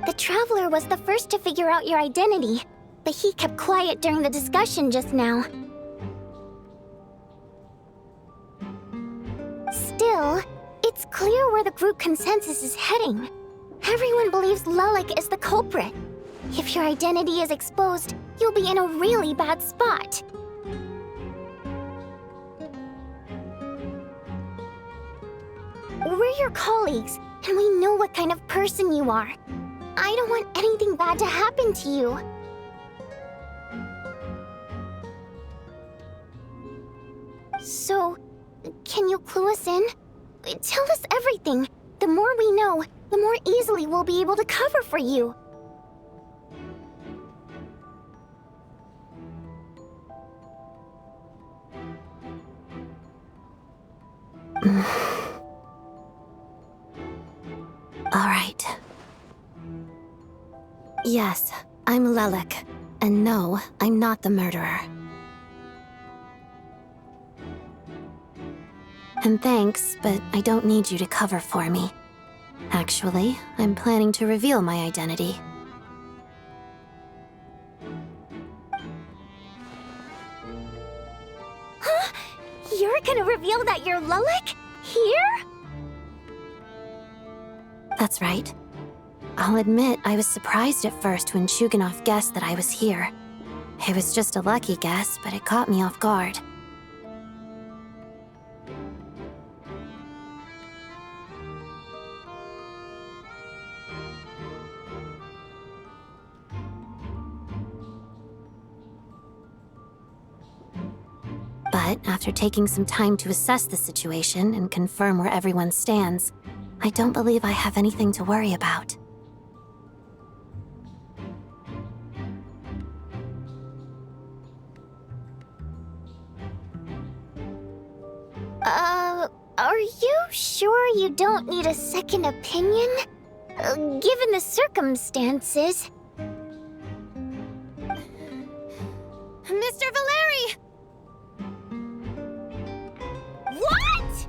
The Traveler was the first to figure out your identity, but he kept quiet during the discussion just now. Still, it's clear where the group consensus is heading. Everyone believes Lilac is the culprit. If your identity is exposed, you'll be in a really bad spot. We're your colleagues, and we know what kind of person you are. I don't want anything bad to happen to you. So, can you clue us in? Tell us everything. The more we know, the more easily we'll be able to cover for you. All right. Yes, I'm Lilac. And no, I'm not the murderer. And thanks, but I don't need you to cover for me. Actually, I'm planning to reveal my identity. Huh? You're gonna reveal that you're Lilac? Here? That's right. I'll admit I was surprised at first when Chuganov guessed that I was here. It was just a lucky guess, but it caught me off guard. But after taking some time to assess the situation and confirm where everyone stands, I don't believe I have anything to worry about. Are you sure you don't need a second opinion? Given the circumstances. Mr. Valeri! What?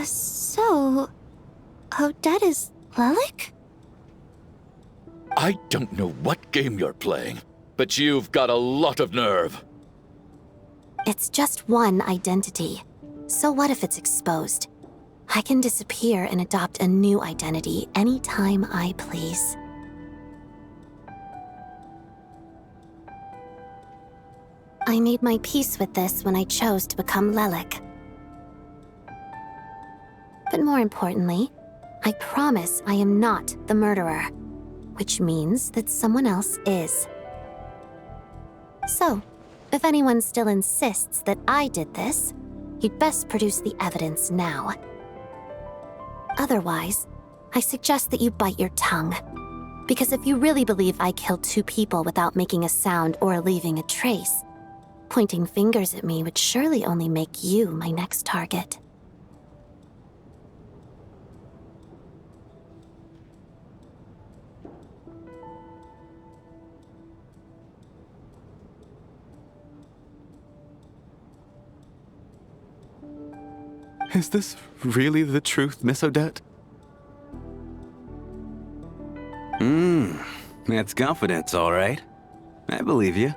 So... Odette is Lilac? I don't know what game you're playing, but you've got a lot of nerve. It's just one identity. So what if it's exposed? I can disappear and adopt a new identity anytime I please. I made my peace with this when I chose to become Lilac. But more importantly, I promise I am not the murderer, which means that someone else is. So, if anyone still insists that I did this, you'd best produce the evidence now. Otherwise, I suggest that you bite your tongue. Because if you really believe I killed 2 people without making a sound or leaving a trace, pointing fingers at me would surely only make you my next target. Is this really the truth, Miss Odette? That's confidence, all right. I believe you.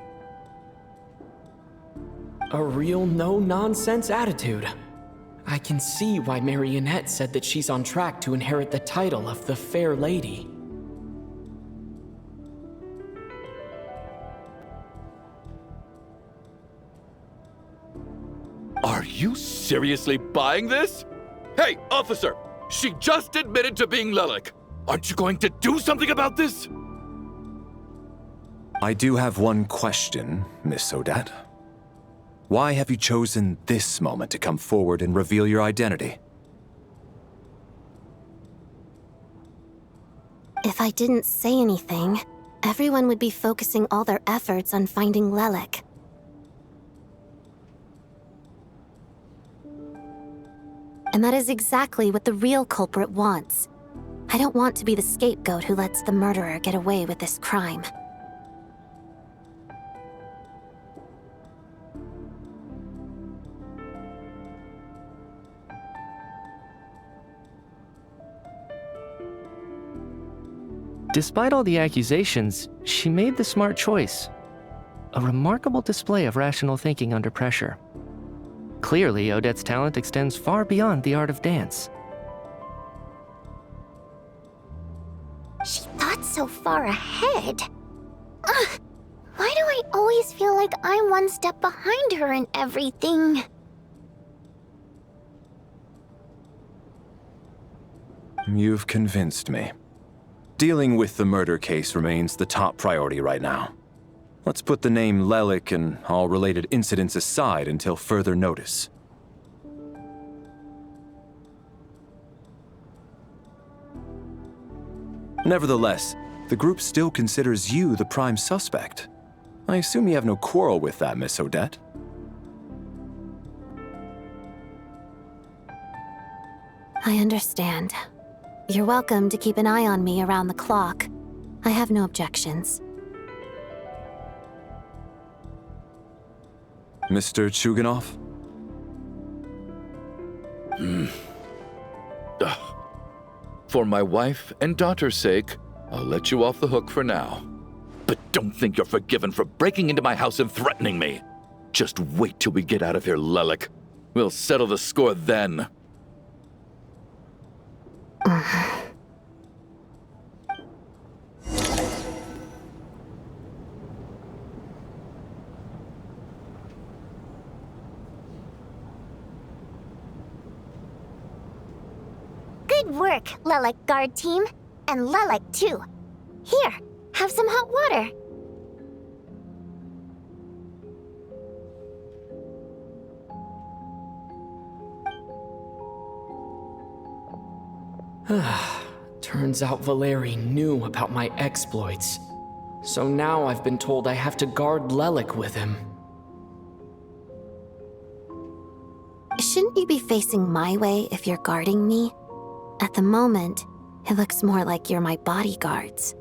A real no-nonsense attitude. I can see why Marionette said that she's on track to inherit the title of the Fair Lady. Are you seriously buying this? Hey, officer! She just admitted to being Lelik. Aren't you going to do something about this? I do have one question, Miss Odette. Why have you chosen this moment to come forward and reveal your identity? If I didn't say anything, everyone would be focusing all their efforts on finding Lelik. And that is exactly what the real culprit wants. I don't want to be the scapegoat who lets the murderer get away with this crime. Despite all the accusations, she made the smart choice. A remarkable display of rational thinking under pressure. Clearly, Odette's talent extends far beyond the art of dance. She thought so far ahead. Ugh, why do I always feel like I'm one step behind her in everything? You've convinced me. Dealing with the murder case remains the top priority right now. Let's put the name Lelik and all related incidents aside until further notice. Nevertheless, the group still considers you the prime suspect. I assume you have no quarrel with that, Miss Odette? I understand. You're welcome to keep an eye on me around the clock. I have no objections. Mr. Chuganov? For my wife and daughter's sake, I'll let you off the hook for now. But don't think you're forgiven for breaking into my house and threatening me. Just wait till we get out of here, Lelik. We'll settle the score then. Good work, Lelik guard team. And Lelik, too. Here, have some hot water. Turns out Valeri knew about my exploits. So now I've been told I have to guard Lelik with him. Shouldn't you be facing my way if you're guarding me? At the moment, it looks more like you're my bodyguards.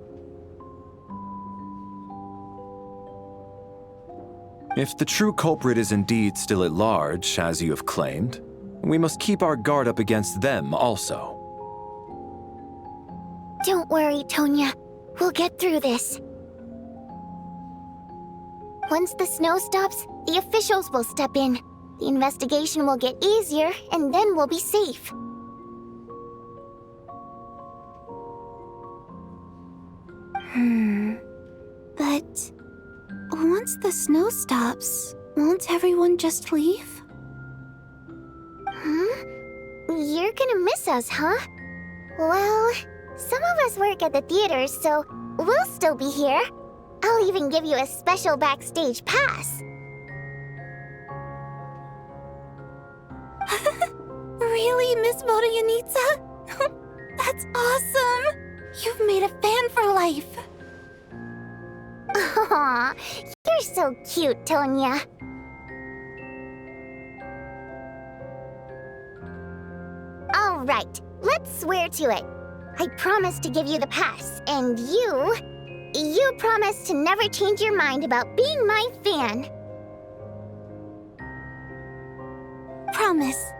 If the true culprit is indeed still at large, as you have claimed, we must keep our guard up against them also. Don't worry, Tonya. We'll get through this. Once the snow stops, the officials will step in. The investigation will get easier, and then we'll be safe. But once the snow stops, won't everyone just leave? You're gonna miss us, huh? Well, some of us work at the theaters, so we'll still be here. I'll even give you a special backstage pass. Really, Miss Vodyanitsa? That's awesome! You've made a fan for life. Aw, you're so cute, Tonya. All right, let's swear to it. I promise to give you the pass, and you promise to never change your mind about being my fan. Promise.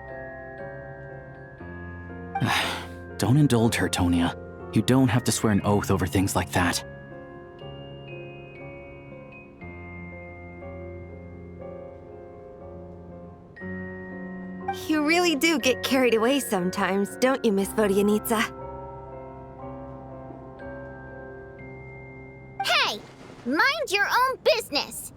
Don't indulge her, Tonya. You don't have to swear an oath over things like that. You really do get carried away sometimes, don't you, Miss Vodyanitsa? Hey, mind your own business.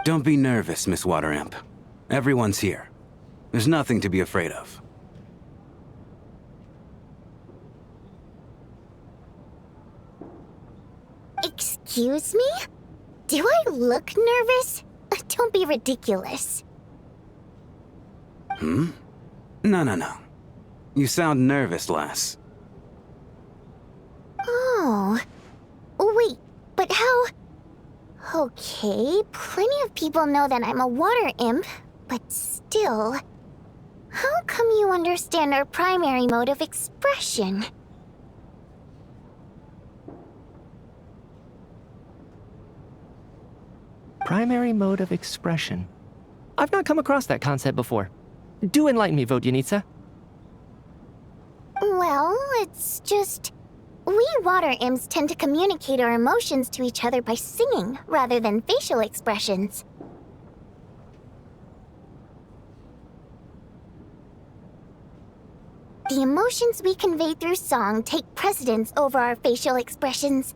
Don't be nervous, Miss Water Imp. Everyone's here. There's nothing to be afraid of. Excuse me? Do I look nervous? Don't be ridiculous. Hmm? No. You sound nervous, lass. Oh. Wait, but how... Okay, plenty of people know that I'm a water imp, but still... How come you understand our primary mode of expression? Primary mode of expression. I've not come across that concept before. Do enlighten me, Vodyanitsa. Well, it's just... We water imps tend to communicate our emotions to each other by singing, rather than facial expressions. The emotions we convey through song take precedence over our facial expressions.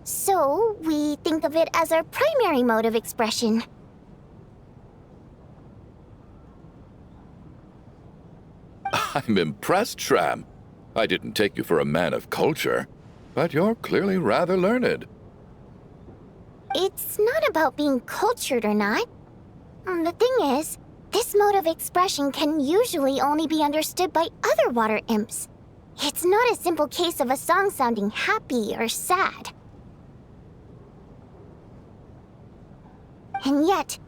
So, we think of it as our primary mode of expression. I'm impressed, Shram. I didn't take you for a man of culture, but you're clearly rather learned. It's not about being cultured or not. The thing is, this mode of expression can usually only be understood by other water imps. It's not a simple case of a song sounding happy or sad. And yet,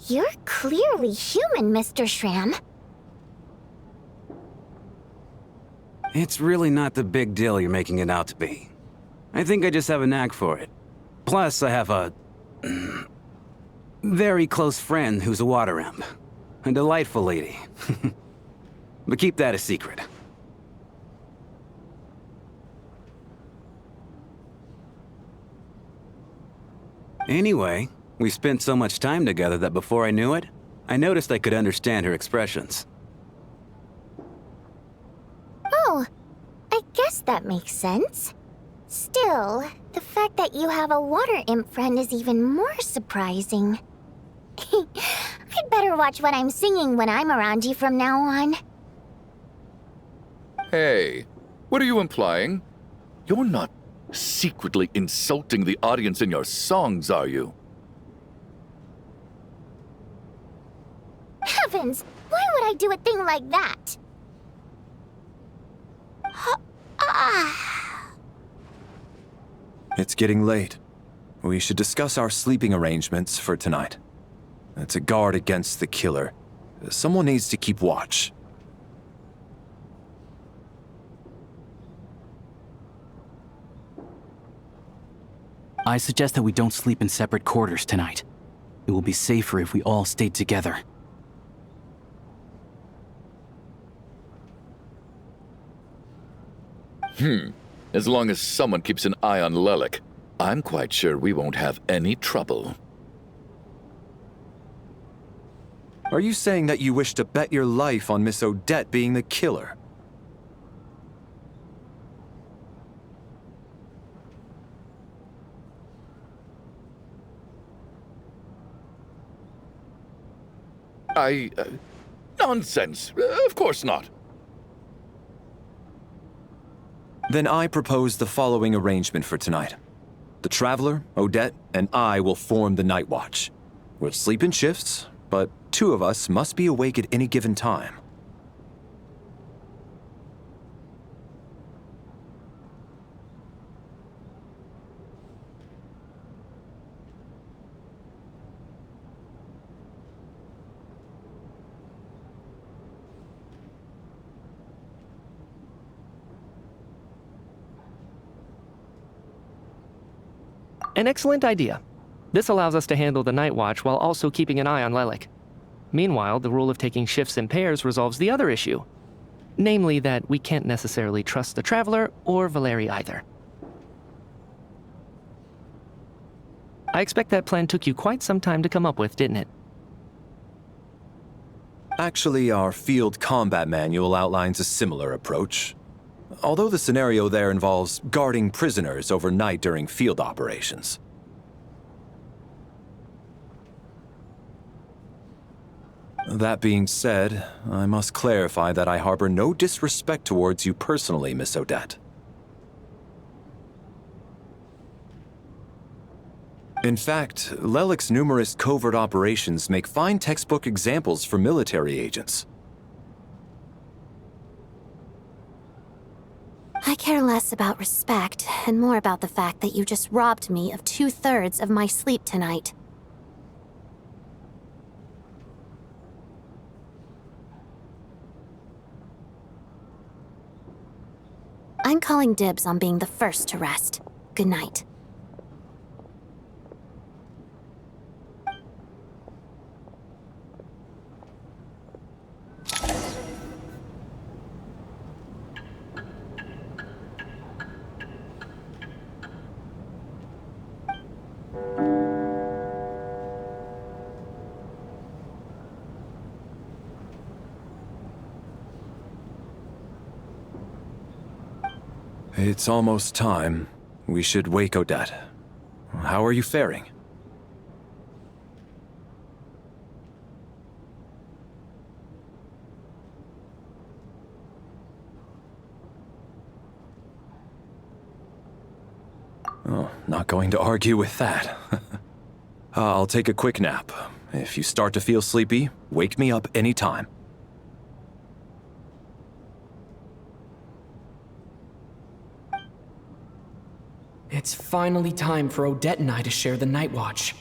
you're clearly human, Mr. Shram. It's really not the big deal you're making it out to be. I think I just have a knack for it. Plus, I have a... very close friend who's a water imp. A delightful lady. But keep that a secret. Anyway, we spent so much time together that before I knew it, I noticed I could understand her expressions. Oh, I guess that makes sense. Still, the fact that you have a water imp friend is even more surprising. I'd better watch what I'm singing when I'm around you from now on. Hey, what are you implying? You're not secretly insulting the audience in your songs, are you? Heavens! Why would I do a thing like that? It's getting late. We should discuss our sleeping arrangements for tonight. To guard against the killer, someone needs to keep watch. I suggest that we don't sleep in separate quarters tonight. It will be safer if we all stayed together. As long as someone keeps an eye on Lelik, I'm quite sure we won't have any trouble. Are you saying that you wish to bet your life on Miss Odette being the killer? Nonsense. Of course not. Then I propose the following arrangement for tonight. The Traveler, Odette, and I will form the Night Watch. We'll sleep in shifts, but 2 of us must be awake at any given time. An excellent idea. This allows us to handle the Night Watch while also keeping an eye on Lelik. Meanwhile, the rule of taking shifts in pairs resolves the other issue. Namely that we can't necessarily trust the Traveler or Valeri either. I expect that plan took you quite some time to come up with, didn't it? Actually, our field combat manual outlines a similar approach. Although the scenario there involves guarding prisoners overnight during field operations. That being said, I must clarify that I harbor no disrespect towards you personally, Miss Odette. In fact, Lelik's numerous covert operations make fine textbook examples for military agents. I care less about respect and more about the fact that you just robbed me of 2/3 of my sleep tonight. I'm calling dibs on being the first to rest. Good night. It's almost time. We should wake Odette. How are you faring? Oh, not going to argue with that. I'll take a quick nap. If you start to feel sleepy, wake me up anytime. It's finally time for Odette and I to share the Night Watch.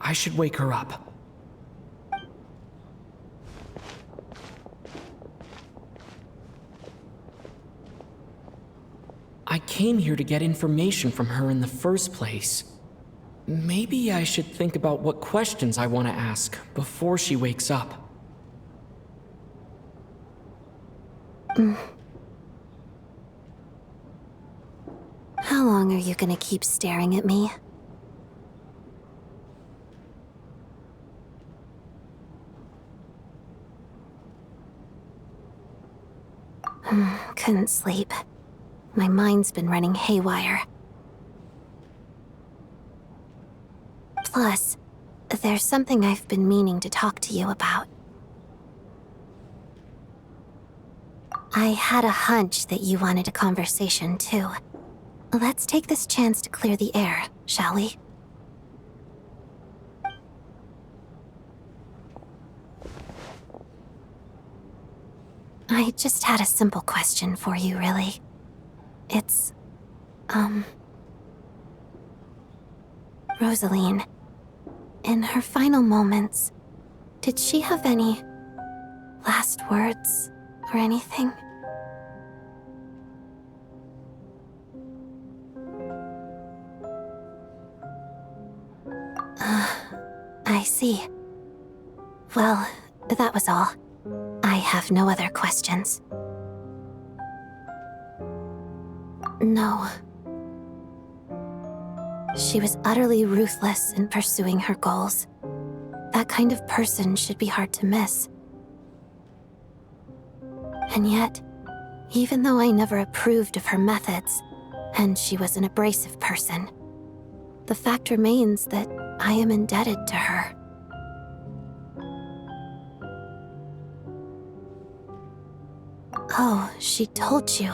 I should wake her up. I came here to get information from her in the first place. Maybe I should think about what questions I want to ask before she wakes up. How long are you gonna keep staring at me? Couldn't sleep. My mind's been running haywire. Plus, there's something I've been meaning to talk to you about. I had a hunch that you wanted a conversation, too. Let's take this chance to clear the air, shall we? I just had a simple question for you, really. It's, Rosaline, in her final moments, did she have any last words or anything? I see. Well, that was all. I have no other questions. No. She was utterly ruthless in pursuing her goals. That kind of person should be hard to miss. And yet, even though I never approved of her methods, and she was an abrasive person, the fact remains that I am indebted to her. Oh, she told you.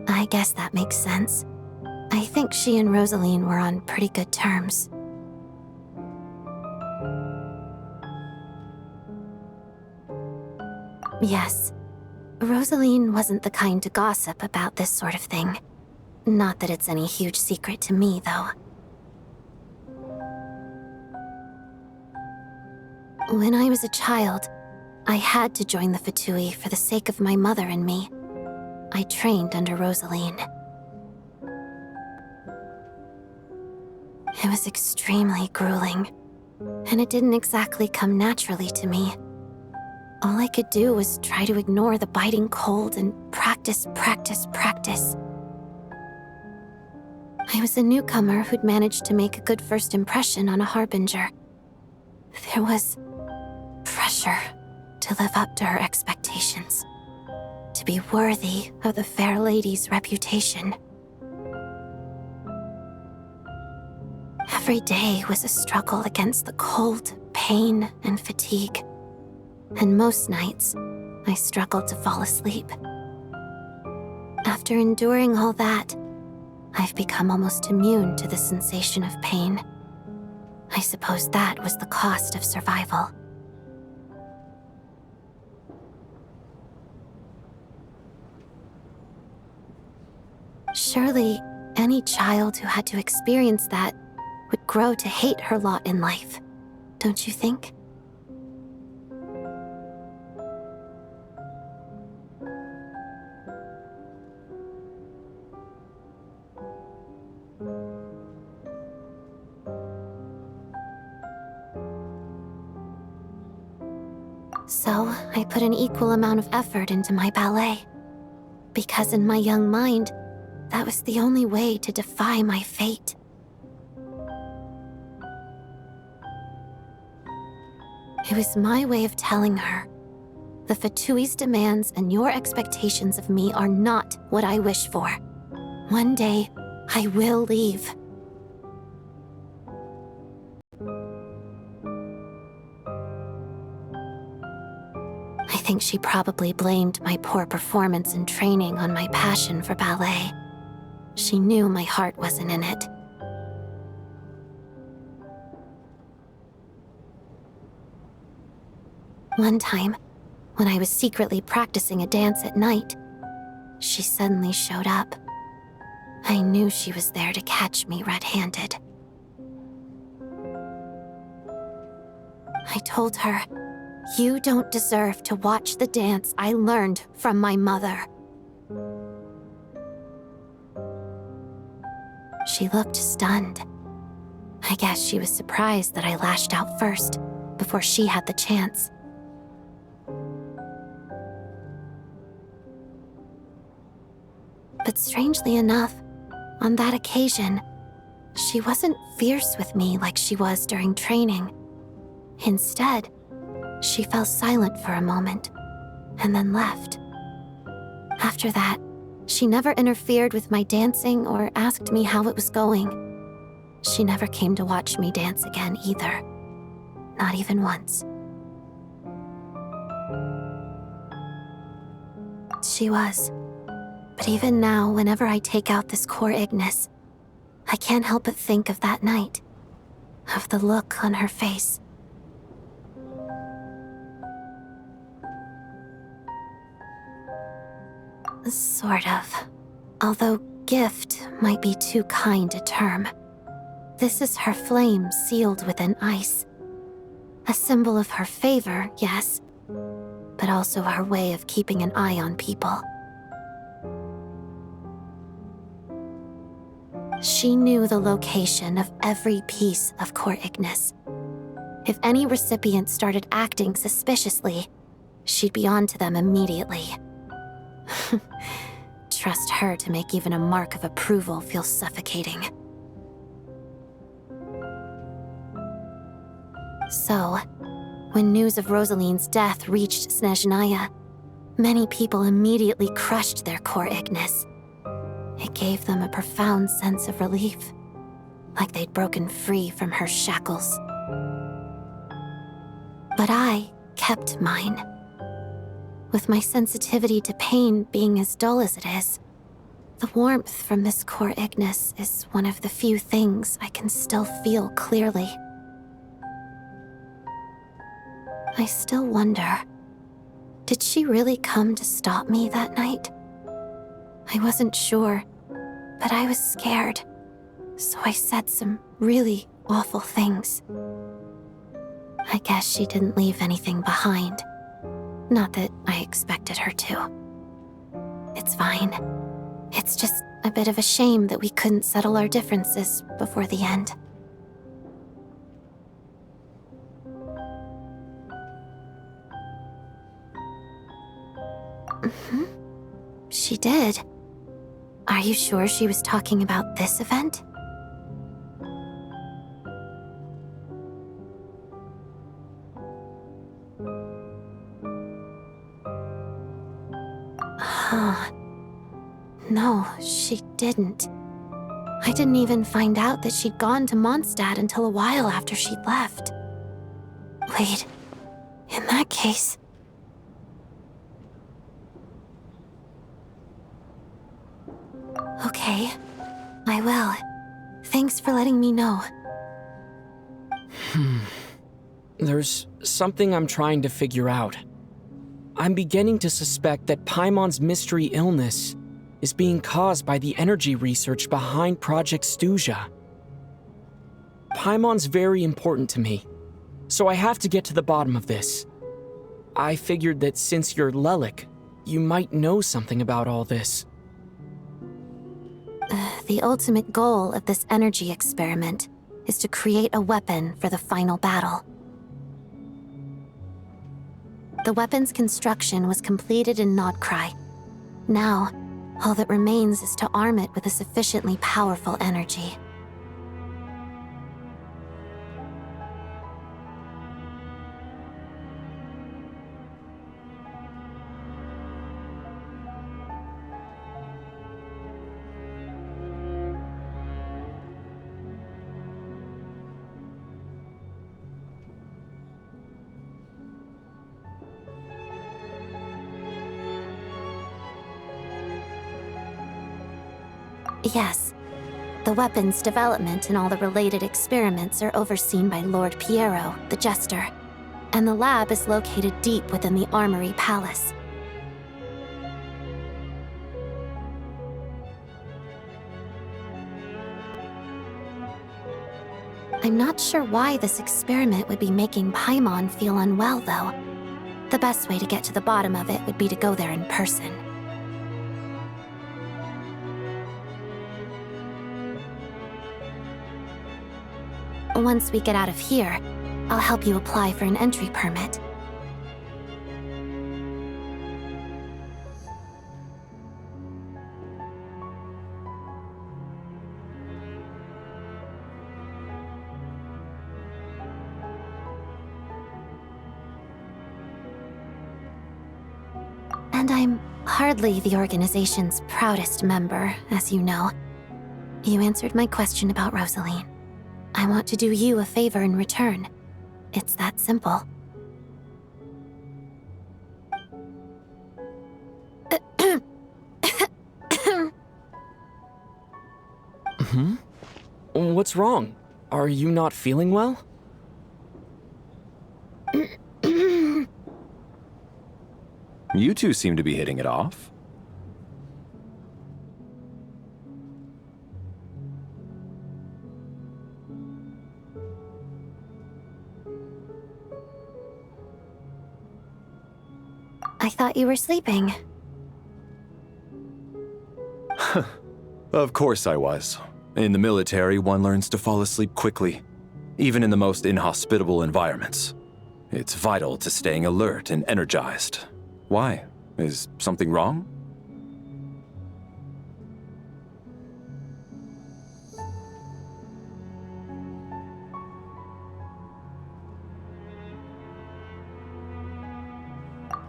I guess that makes sense. I think she and Rosaline were on pretty good terms. Yes. Rosaline wasn't the kind to gossip about this sort of thing. Not that it's any huge secret to me, though. When I was a child, I had to join the Fatui for the sake of my mother and me. I trained under Rosaline. It was extremely grueling, and it didn't exactly come naturally to me. All I could do was try to ignore the biting cold and practice. I was a newcomer who'd managed to make a good first impression on a harbinger. There was pressure to live up to her expectations, to be worthy of the fair lady's reputation. Every day was a struggle against the cold, pain, and fatigue. And most nights, I struggled to fall asleep. After enduring all that, I've become almost immune to the sensation of pain. I suppose that was the cost of survival. Surely, any child who had to experience that would grow to hate her lot in life, don't you think? So, I put an equal amount of effort into my ballet. Because in my young mind, that was the only way to defy my fate. It was my way of telling her, the Fatui's demands and your expectations of me are not what I wish for. One day, I will leave. I think she probably blamed my poor performance in training on my passion for ballet. She knew my heart wasn't in it. One time, when I was secretly practicing a dance at night, she suddenly showed up. I knew she was there to catch me red-handed. I told her, "You don't deserve to watch the dance I learned from my mother." She looked stunned. I guess she was surprised that I lashed out first, before she had the chance. But strangely enough, on that occasion, she wasn't fierce with me like she was during training. Instead, she fell silent for a moment, and then left. After that, she never interfered with my dancing or asked me how it was going. She never came to watch me dance again either. Not even once. She was. But even now, whenever I take out this core Ignis, I can't help but think of that night, of the look on her face. Sort of. Although gift might be too kind a term. This is her flame sealed within ice. A symbol of her favor, yes, but also her way of keeping an eye on people. She knew the location of every piece of core Ignis. If any recipient started acting suspiciously, she'd be on to them immediately. Trust her to make even a mark of approval feel suffocating. So, when news of Rosaline's death reached Snezhnaya, many people immediately crushed their core Ignis. It gave them a profound sense of relief, like they'd broken free from her shackles. But I kept mine. With my sensitivity to pain being as dull as it is, the warmth from this core Ignis is one of the few things I can still feel clearly. I still wonder, did she really come to stop me that night? I wasn't sure, but I was scared, so I said some really awful things. I guess she didn't leave anything behind. Not that I expected her to. It's fine. It's just a bit of a shame that we couldn't settle our differences before the end. She did. Are you sure she was talking about this event? No, she didn't. I didn't even find out that she'd gone to Mondstadt until a while after she'd left. Wait, in that case... Okay, I will. Thanks for letting me know. There's something I'm trying to figure out. I'm beginning to suspect that Paimon's mystery illness is being caused by the energy research behind Project Stuja. Paimon's very important to me, so I have to get to the bottom of this. I figured that since you're Lelik, you might know something about all this. The ultimate goal of this energy experiment is to create a weapon for the final battle. The weapon's construction was completed in Nodkrai. Now, all that remains is to arm it with a sufficiently powerful energy. Yes. The weapon's development and all the related experiments are overseen by Lord Piero, the Jester, and the lab is located deep within the Armory Palace. I'm not sure why this experiment would be making Paimon feel unwell, though. The best way to get to the bottom of it would be to go there in person. Once we get out of here, I'll help you apply for an entry permit. And I'm hardly the organization's proudest member, as you know. You answered my question about Rosaline. I want to do you a favor in return. It's that simple. What's wrong? Are you not feeling well? You two seem to be hitting it off. I thought you were sleeping. Of course I was. In the military, one learns to fall asleep quickly, even in the most inhospitable environments. It's vital to staying alert and energized. Why? Is something wrong?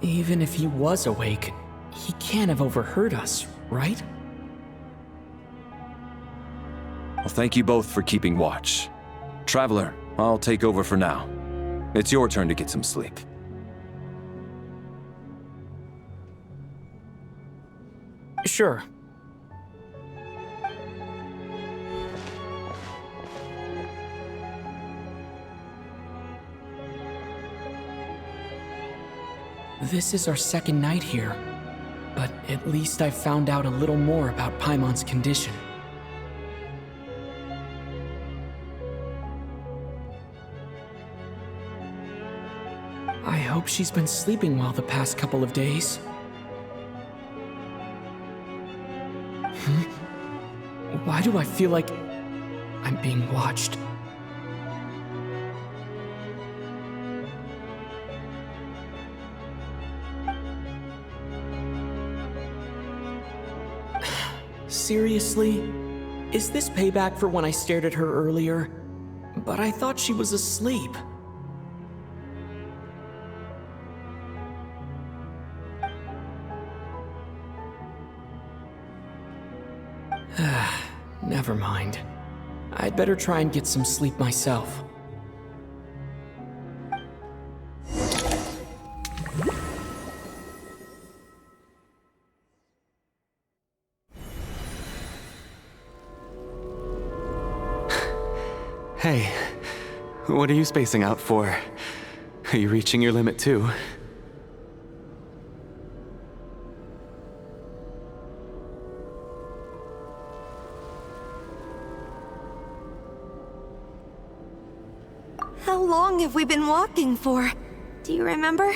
Even if he was awake, he can't have overheard us, right? Well, thank you both for keeping watch. Traveler, I'll take over for now. It's your turn to get some sleep. Sure. This is our second night here, but at least I found out a little more about Paimon's condition. I hope she's been sleeping well the past couple of days. Why do I feel like I'm being watched? Seriously? Is this payback for when I stared at her earlier? But I thought she was asleep. Never mind. I'd better try and get some sleep myself. Hey, what are you spacing out for? Are you reaching your limit too? How long have we been walking for? Do you remember?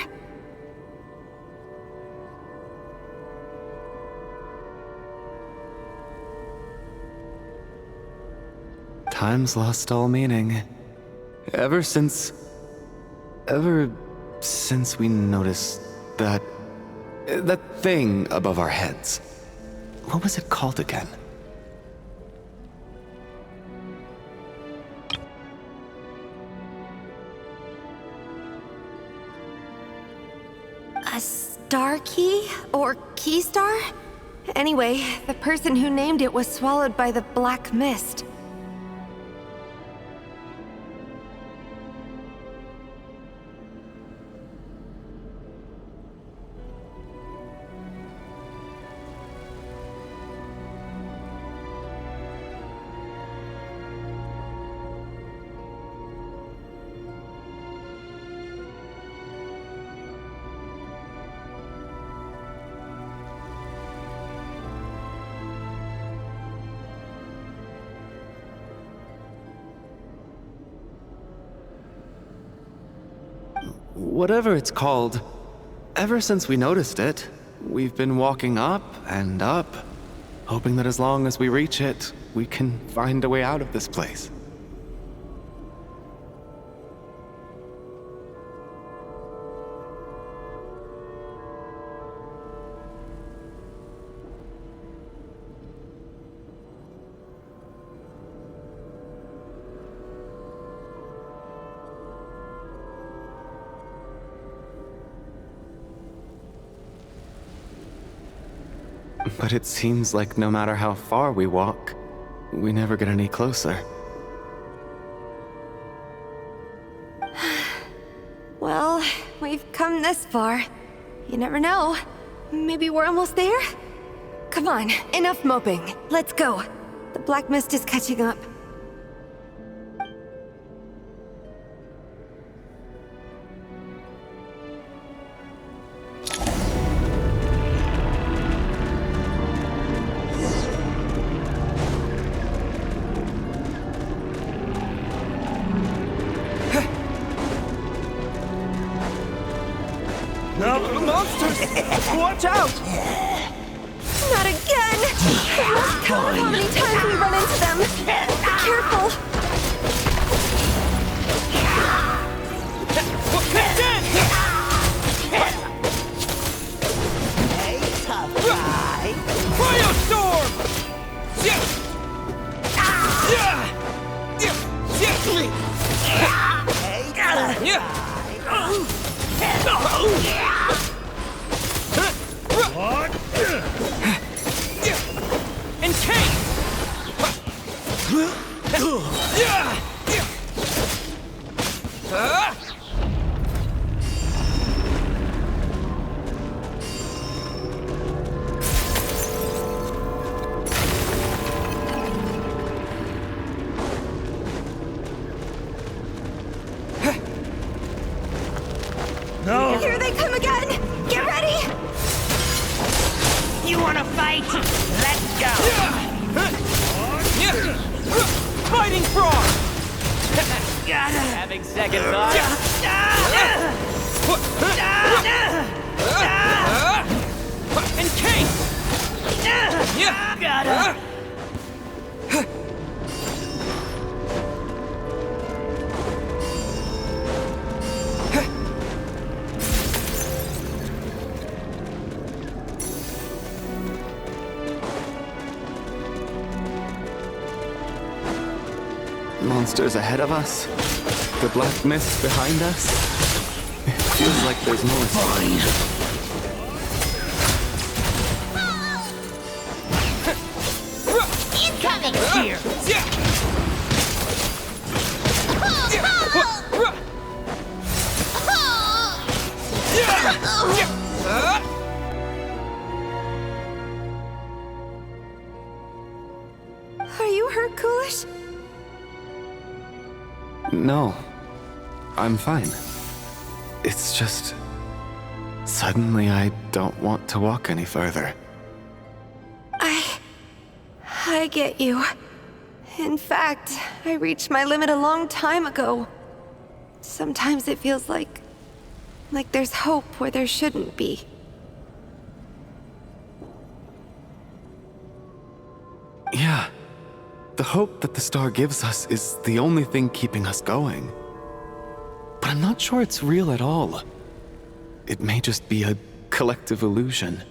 Time's lost all meaning. Ever since we noticed that thing above our heads. What was it called again? A star key? Or key star? Anyway, the person who named it was swallowed by the black mist. Whatever it's called, ever since we noticed it, we've been walking up and up, hoping that as long as we reach it, we can find a way out of this place. But it seems like no matter how far we walk, we never get any closer. Well, we've come this far. You never know. Maybe we're almost there? Come on, enough moping. Let's go. The black mist is catching up. Watch out! Not again! I lost count of how many times we run into them. Be careful! Hey, tough guy! Firestorm! Hey, tough guy! And Kate! second thought. And Kate! Gotta. Monsters ahead of us. The black mist behind us. It feels like there's no escape. Incoming! Here! Are you hurt, Coolish? No. I'm fine. It's just... Suddenly I don't want to walk any further. I get you. In fact, I reached my limit a long time ago. Sometimes it feels like there's hope where there shouldn't be. Yeah. The hope that the star gives us is the only thing keeping us going. But I'm not sure it's real at all. It may just be a collective illusion.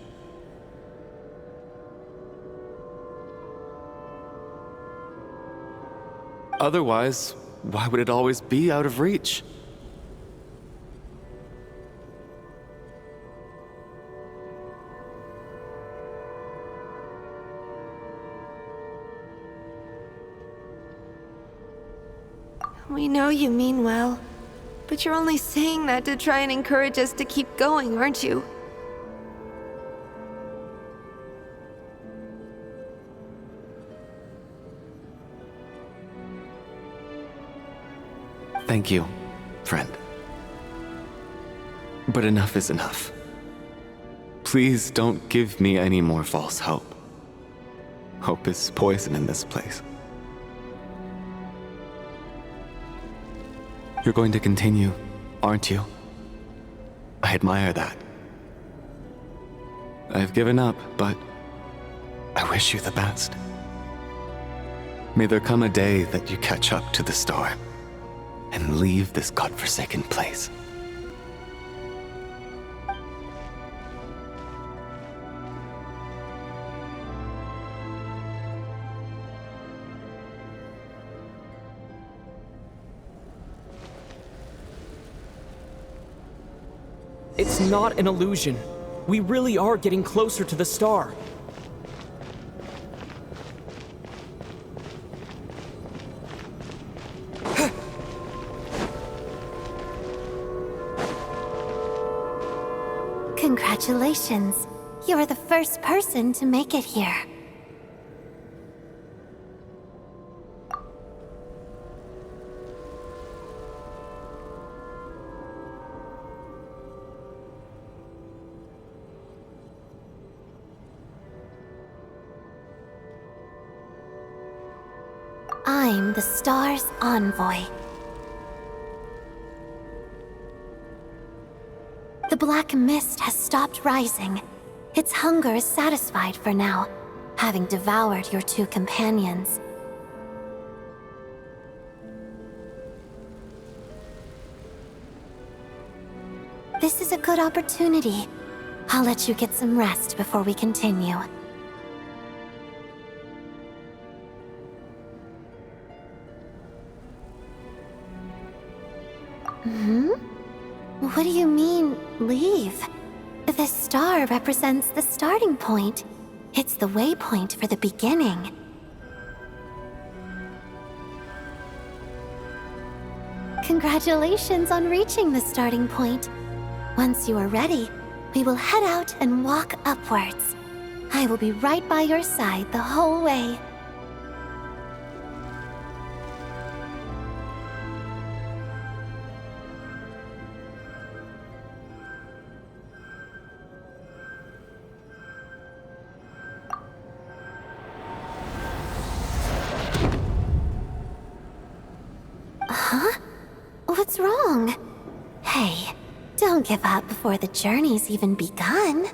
Otherwise, why would it always be out of reach? We know you mean well, but you're only saying that to try and encourage us to keep going, aren't you? Thank you, friend. But enough is enough. Please don't give me any more false hope. Hope is poison in this place. You're going to continue, aren't you? I admire that. I've given up, but I wish you the best. May there come a day that you catch up to the star and leave this godforsaken place. It's not an illusion. We really are getting closer to the star. Congratulations. You're the first person to make it here. I'm the star's envoy. The black mist has stopped rising. Its hunger is satisfied for now, having devoured your two companions. This is a good opportunity. I'll let you get some rest before we continue. What do you mean, leave? The star represents the starting point. It's the waypoint for the beginning. Congratulations on reaching the starting point. Once you are ready, we will head out and walk upwards. I will be right by your side the whole way. What's wrong? don't give up before the journey's even begun.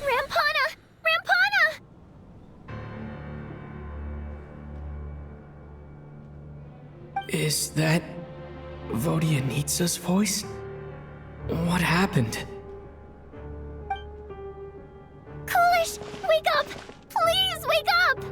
Rampana! Rampana! Is that Vodyanitsa's voice? What happened? Coolish, wake up! Please wake up!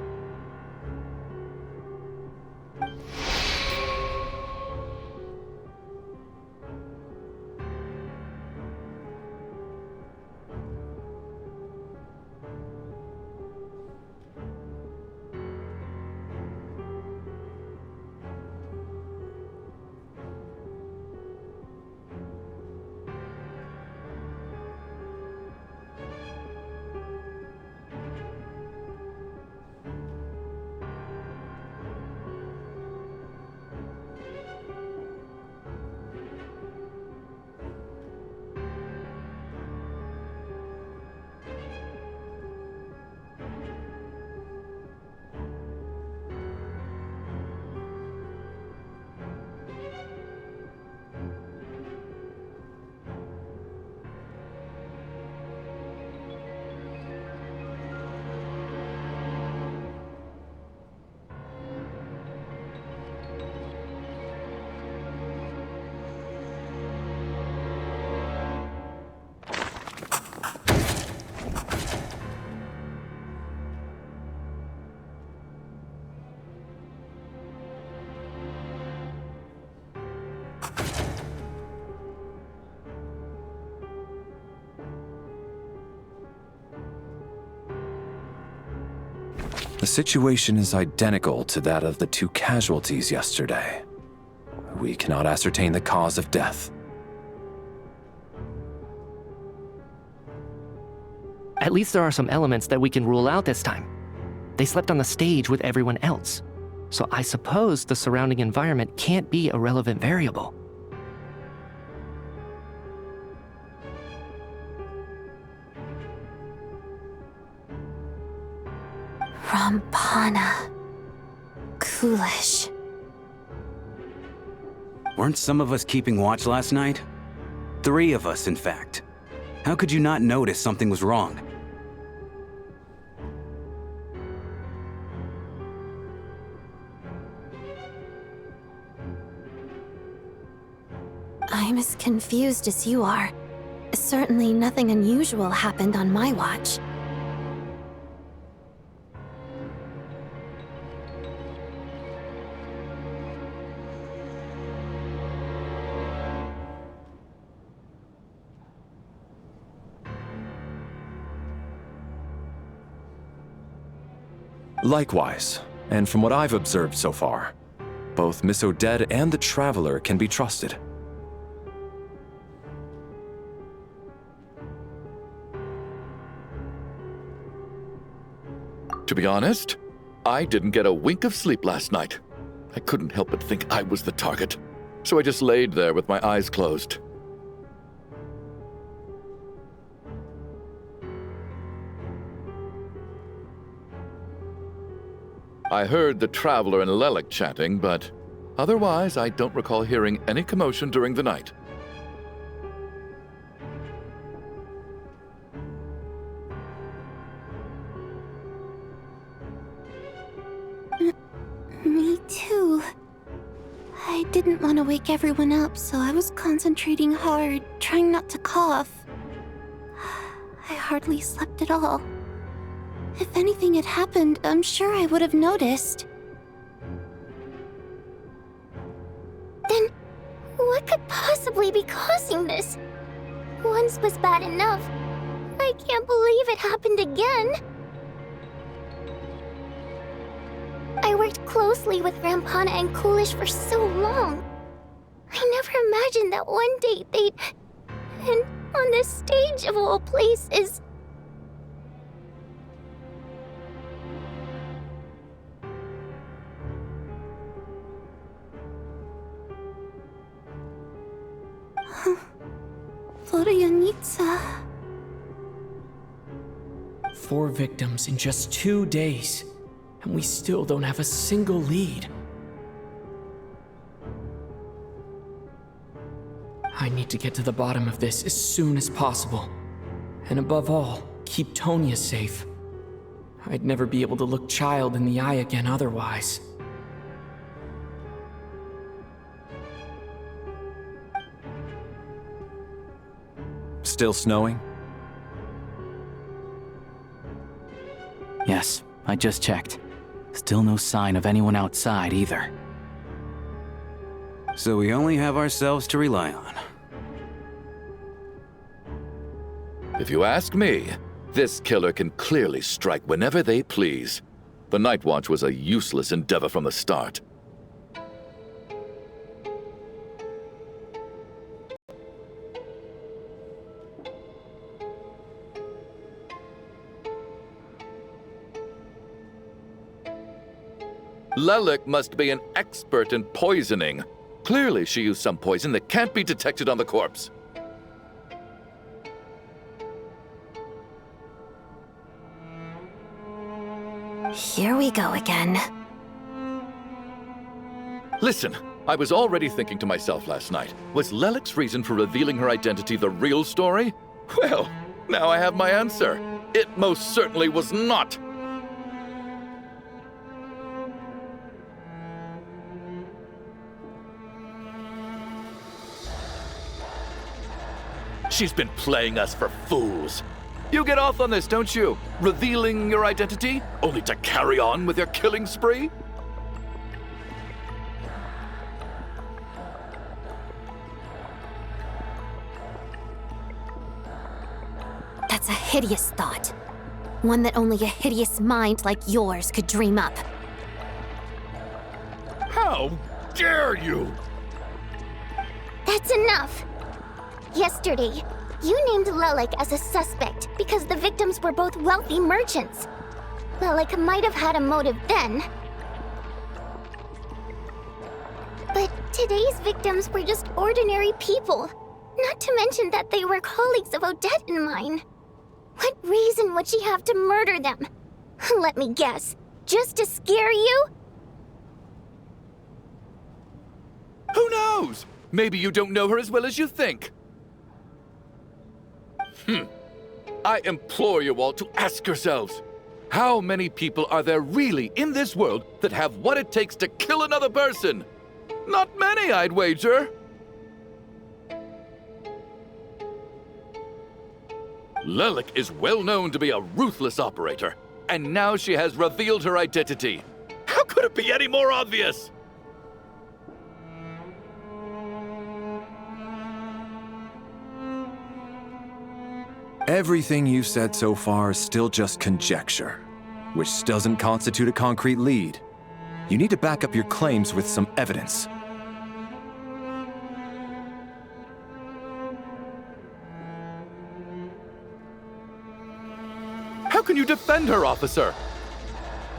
The situation is identical to that of the 2 casualties yesterday. We cannot ascertain the cause of death. At least there are some elements that we can rule out this time. They slept on the stage with everyone else, so I suppose the surrounding environment can't be a relevant variable. Rampana. Coolish. Weren't some of us keeping watch last night? 3 of us, in fact. How could you not notice something was wrong? I'm as confused as you are. Certainly nothing unusual happened on my watch. Likewise, and from what I've observed so far, both Miss Odette and the Traveler can be trusted. To be honest, I didn't get a wink of sleep last night. I couldn't help but think I was the target, so I just laid there with my eyes closed. I heard the Traveler and Lelik chatting, but otherwise I don't recall hearing any commotion during the night. Me too. I didn't want to wake everyone up, so I was concentrating hard, trying not to cough. I hardly slept at all. If anything had happened, I'm sure I would have noticed. Then, what could possibly be causing this? Once was bad enough. I can't believe it happened again. I worked closely with Rampana and Coolish for so long. I never imagined that one day they'd... And on the stage of all places... Vodyanitsa. 4 victims in just 2 days, and we still don't have a single lead. I need to get to the bottom of this as soon as possible. And above all, keep Tonya safe. I'd never be able to look Child in the eye again otherwise. Still snowing? Yes, I just checked. Still no sign of anyone outside either. So we only have ourselves to rely on. If you ask me, this killer can clearly strike whenever they please. The Night Watch was a useless endeavor from the start. Lelik must be an expert in poisoning. Clearly she used some poison that can't be detected on the corpse. Here we go again. Listen, I was already thinking to myself last night, was Lelik's reason for revealing her identity the real story? Well, now I have my answer. It most certainly was not. She's been playing us for fools. You get off on this, don't you? Revealing your identity, only to carry on with your killing spree? That's a hideous thought. One that only a hideous mind like yours could dream up. How dare you! That's enough! Yesterday, you named Lelik as a suspect because the victims were both wealthy merchants. Lelik might have had a motive then. But today's victims were just ordinary people. Not to mention that they were colleagues of Odette and mine. What reason would she have to murder them? Let me guess. Just to scare you? Who knows? Maybe you don't know her as well as you think. I implore you all to ask yourselves, how many people are there really in this world that have what it takes to kill another person? Not many, I'd wager. Lelik is well known to be a ruthless operator, and now she has revealed her identity. How could it be any more obvious? Everything you've said so far is still just conjecture, which doesn't constitute a concrete lead. You need to back up your claims with some evidence. How can you defend her, officer?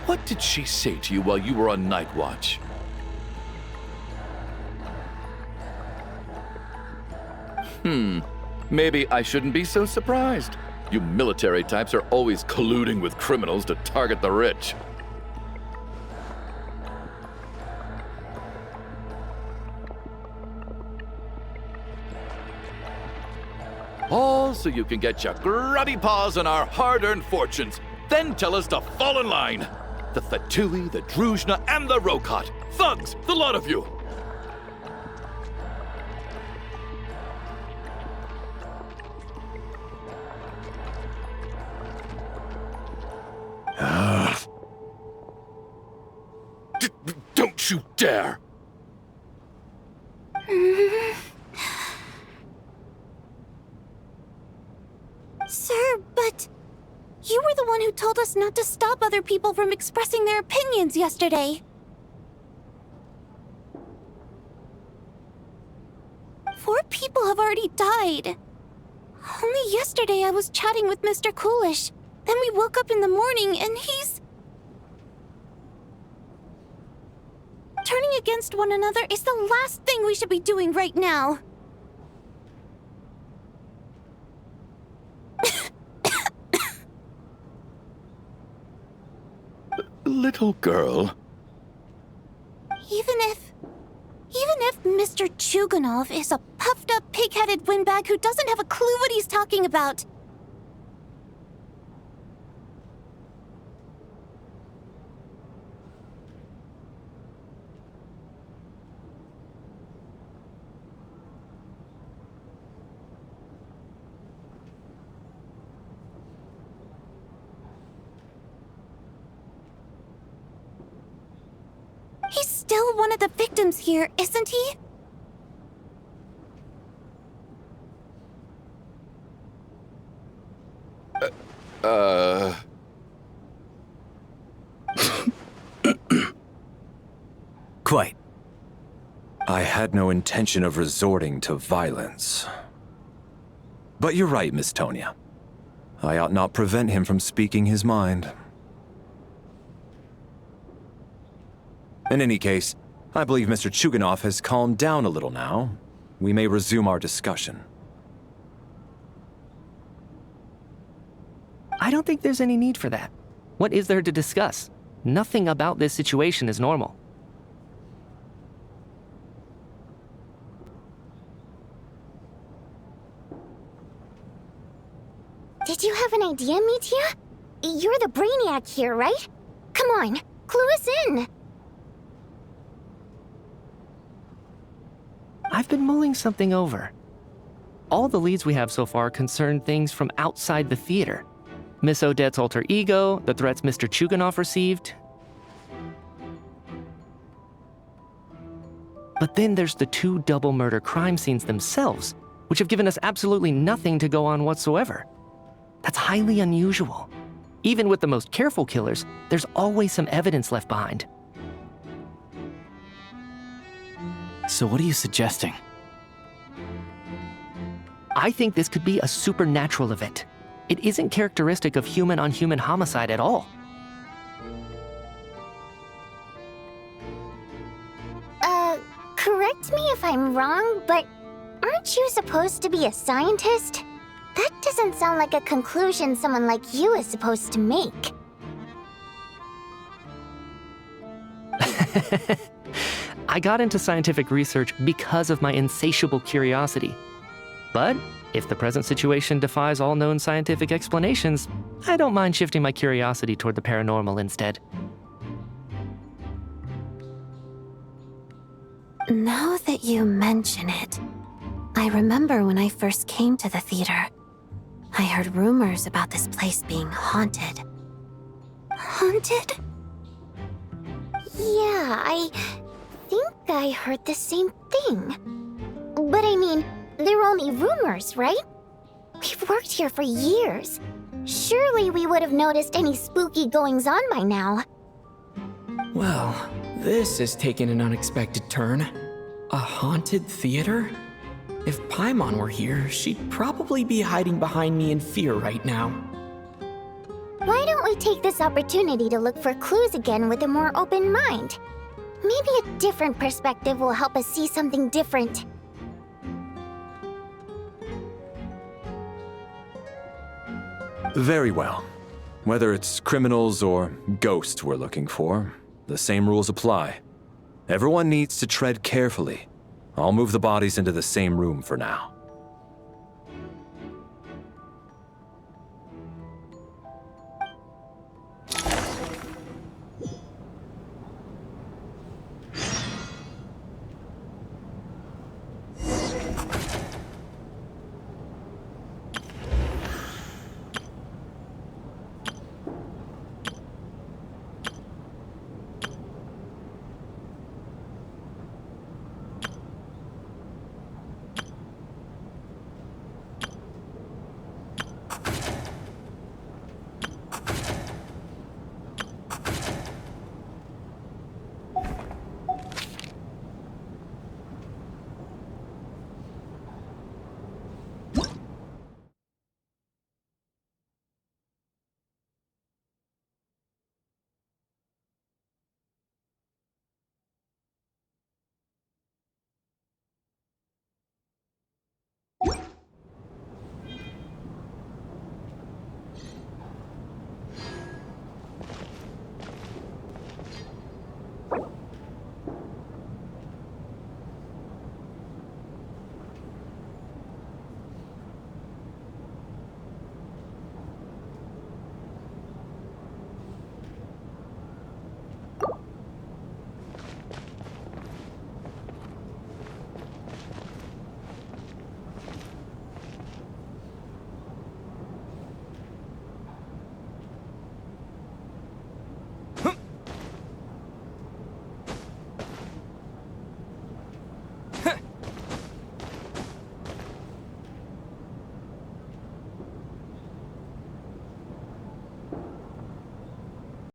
What did she say to you while you were on Night Watch? Maybe I shouldn't be so surprised. You military types are always colluding with criminals to target the rich. All so you can get your grubby paws on our hard-earned fortunes, then tell us to fall in line. The Fatui, the Druzhna, and the Rokot. Thugs, the lot of you. Don't you dare! Sir, but you were the one who told us not to stop other people from expressing their opinions yesterday. 4 people have already died. Only yesterday I was chatting with Mr. Coolish. Then we woke up in the morning and he's... Turning against one another is the last thing we should be doing right now. little girl. Even if Mr. Chuganov is a puffed-up, pig-headed windbag who doesn't have a clue what he's talking about. He's still one of the victims here, isn't he? Quite. I had no intention of resorting to violence. But you're right, Miss Tonya. I ought not prevent him from speaking his mind. In any case, I believe Mr. Chuganov has calmed down a little now. We may resume our discussion. I don't think there's any need for that. What is there to discuss? Nothing about this situation is normal. Did you have an idea, Mitya? You're the brainiac here, right? Come on, clue us in. I've been mulling something over. All the leads we have so far concern things from outside the theater. Miss Odette's alter ego, the threats Mr. Chuganov received. But then there's the 2 double murder crime scenes themselves, which have given us absolutely nothing to go on whatsoever. That's highly unusual. Even with the most careful killers, there's always some evidence left behind. So what are you suggesting? I think this could be a supernatural event. It isn't characteristic of human-on-human homicide at all. Correct me if I'm wrong, but aren't you supposed to be a scientist? That doesn't sound like a conclusion someone like you is supposed to make. I got into scientific research because of my insatiable curiosity. But if the present situation defies all known scientific explanations, I don't mind shifting my curiosity toward the paranormal instead. Now that you mention it, I remember when I first came to the theater, I heard rumors about this place being haunted. Haunted? Yeah, I think I heard the same thing. But I mean, they're only rumors, right? We've worked here for years. Surely we would have noticed any spooky goings-on by now. Well, this has taken an unexpected turn. A haunted theater? If Paimon were here, she'd probably be hiding behind me in fear right now. Why don't we take this opportunity to look for clues again with a more open mind? Maybe a different perspective will help us see something different. Very well. Whether it's criminals or ghosts we're looking for, the same rules apply. Everyone needs to tread carefully. I'll move the bodies into the same room for now.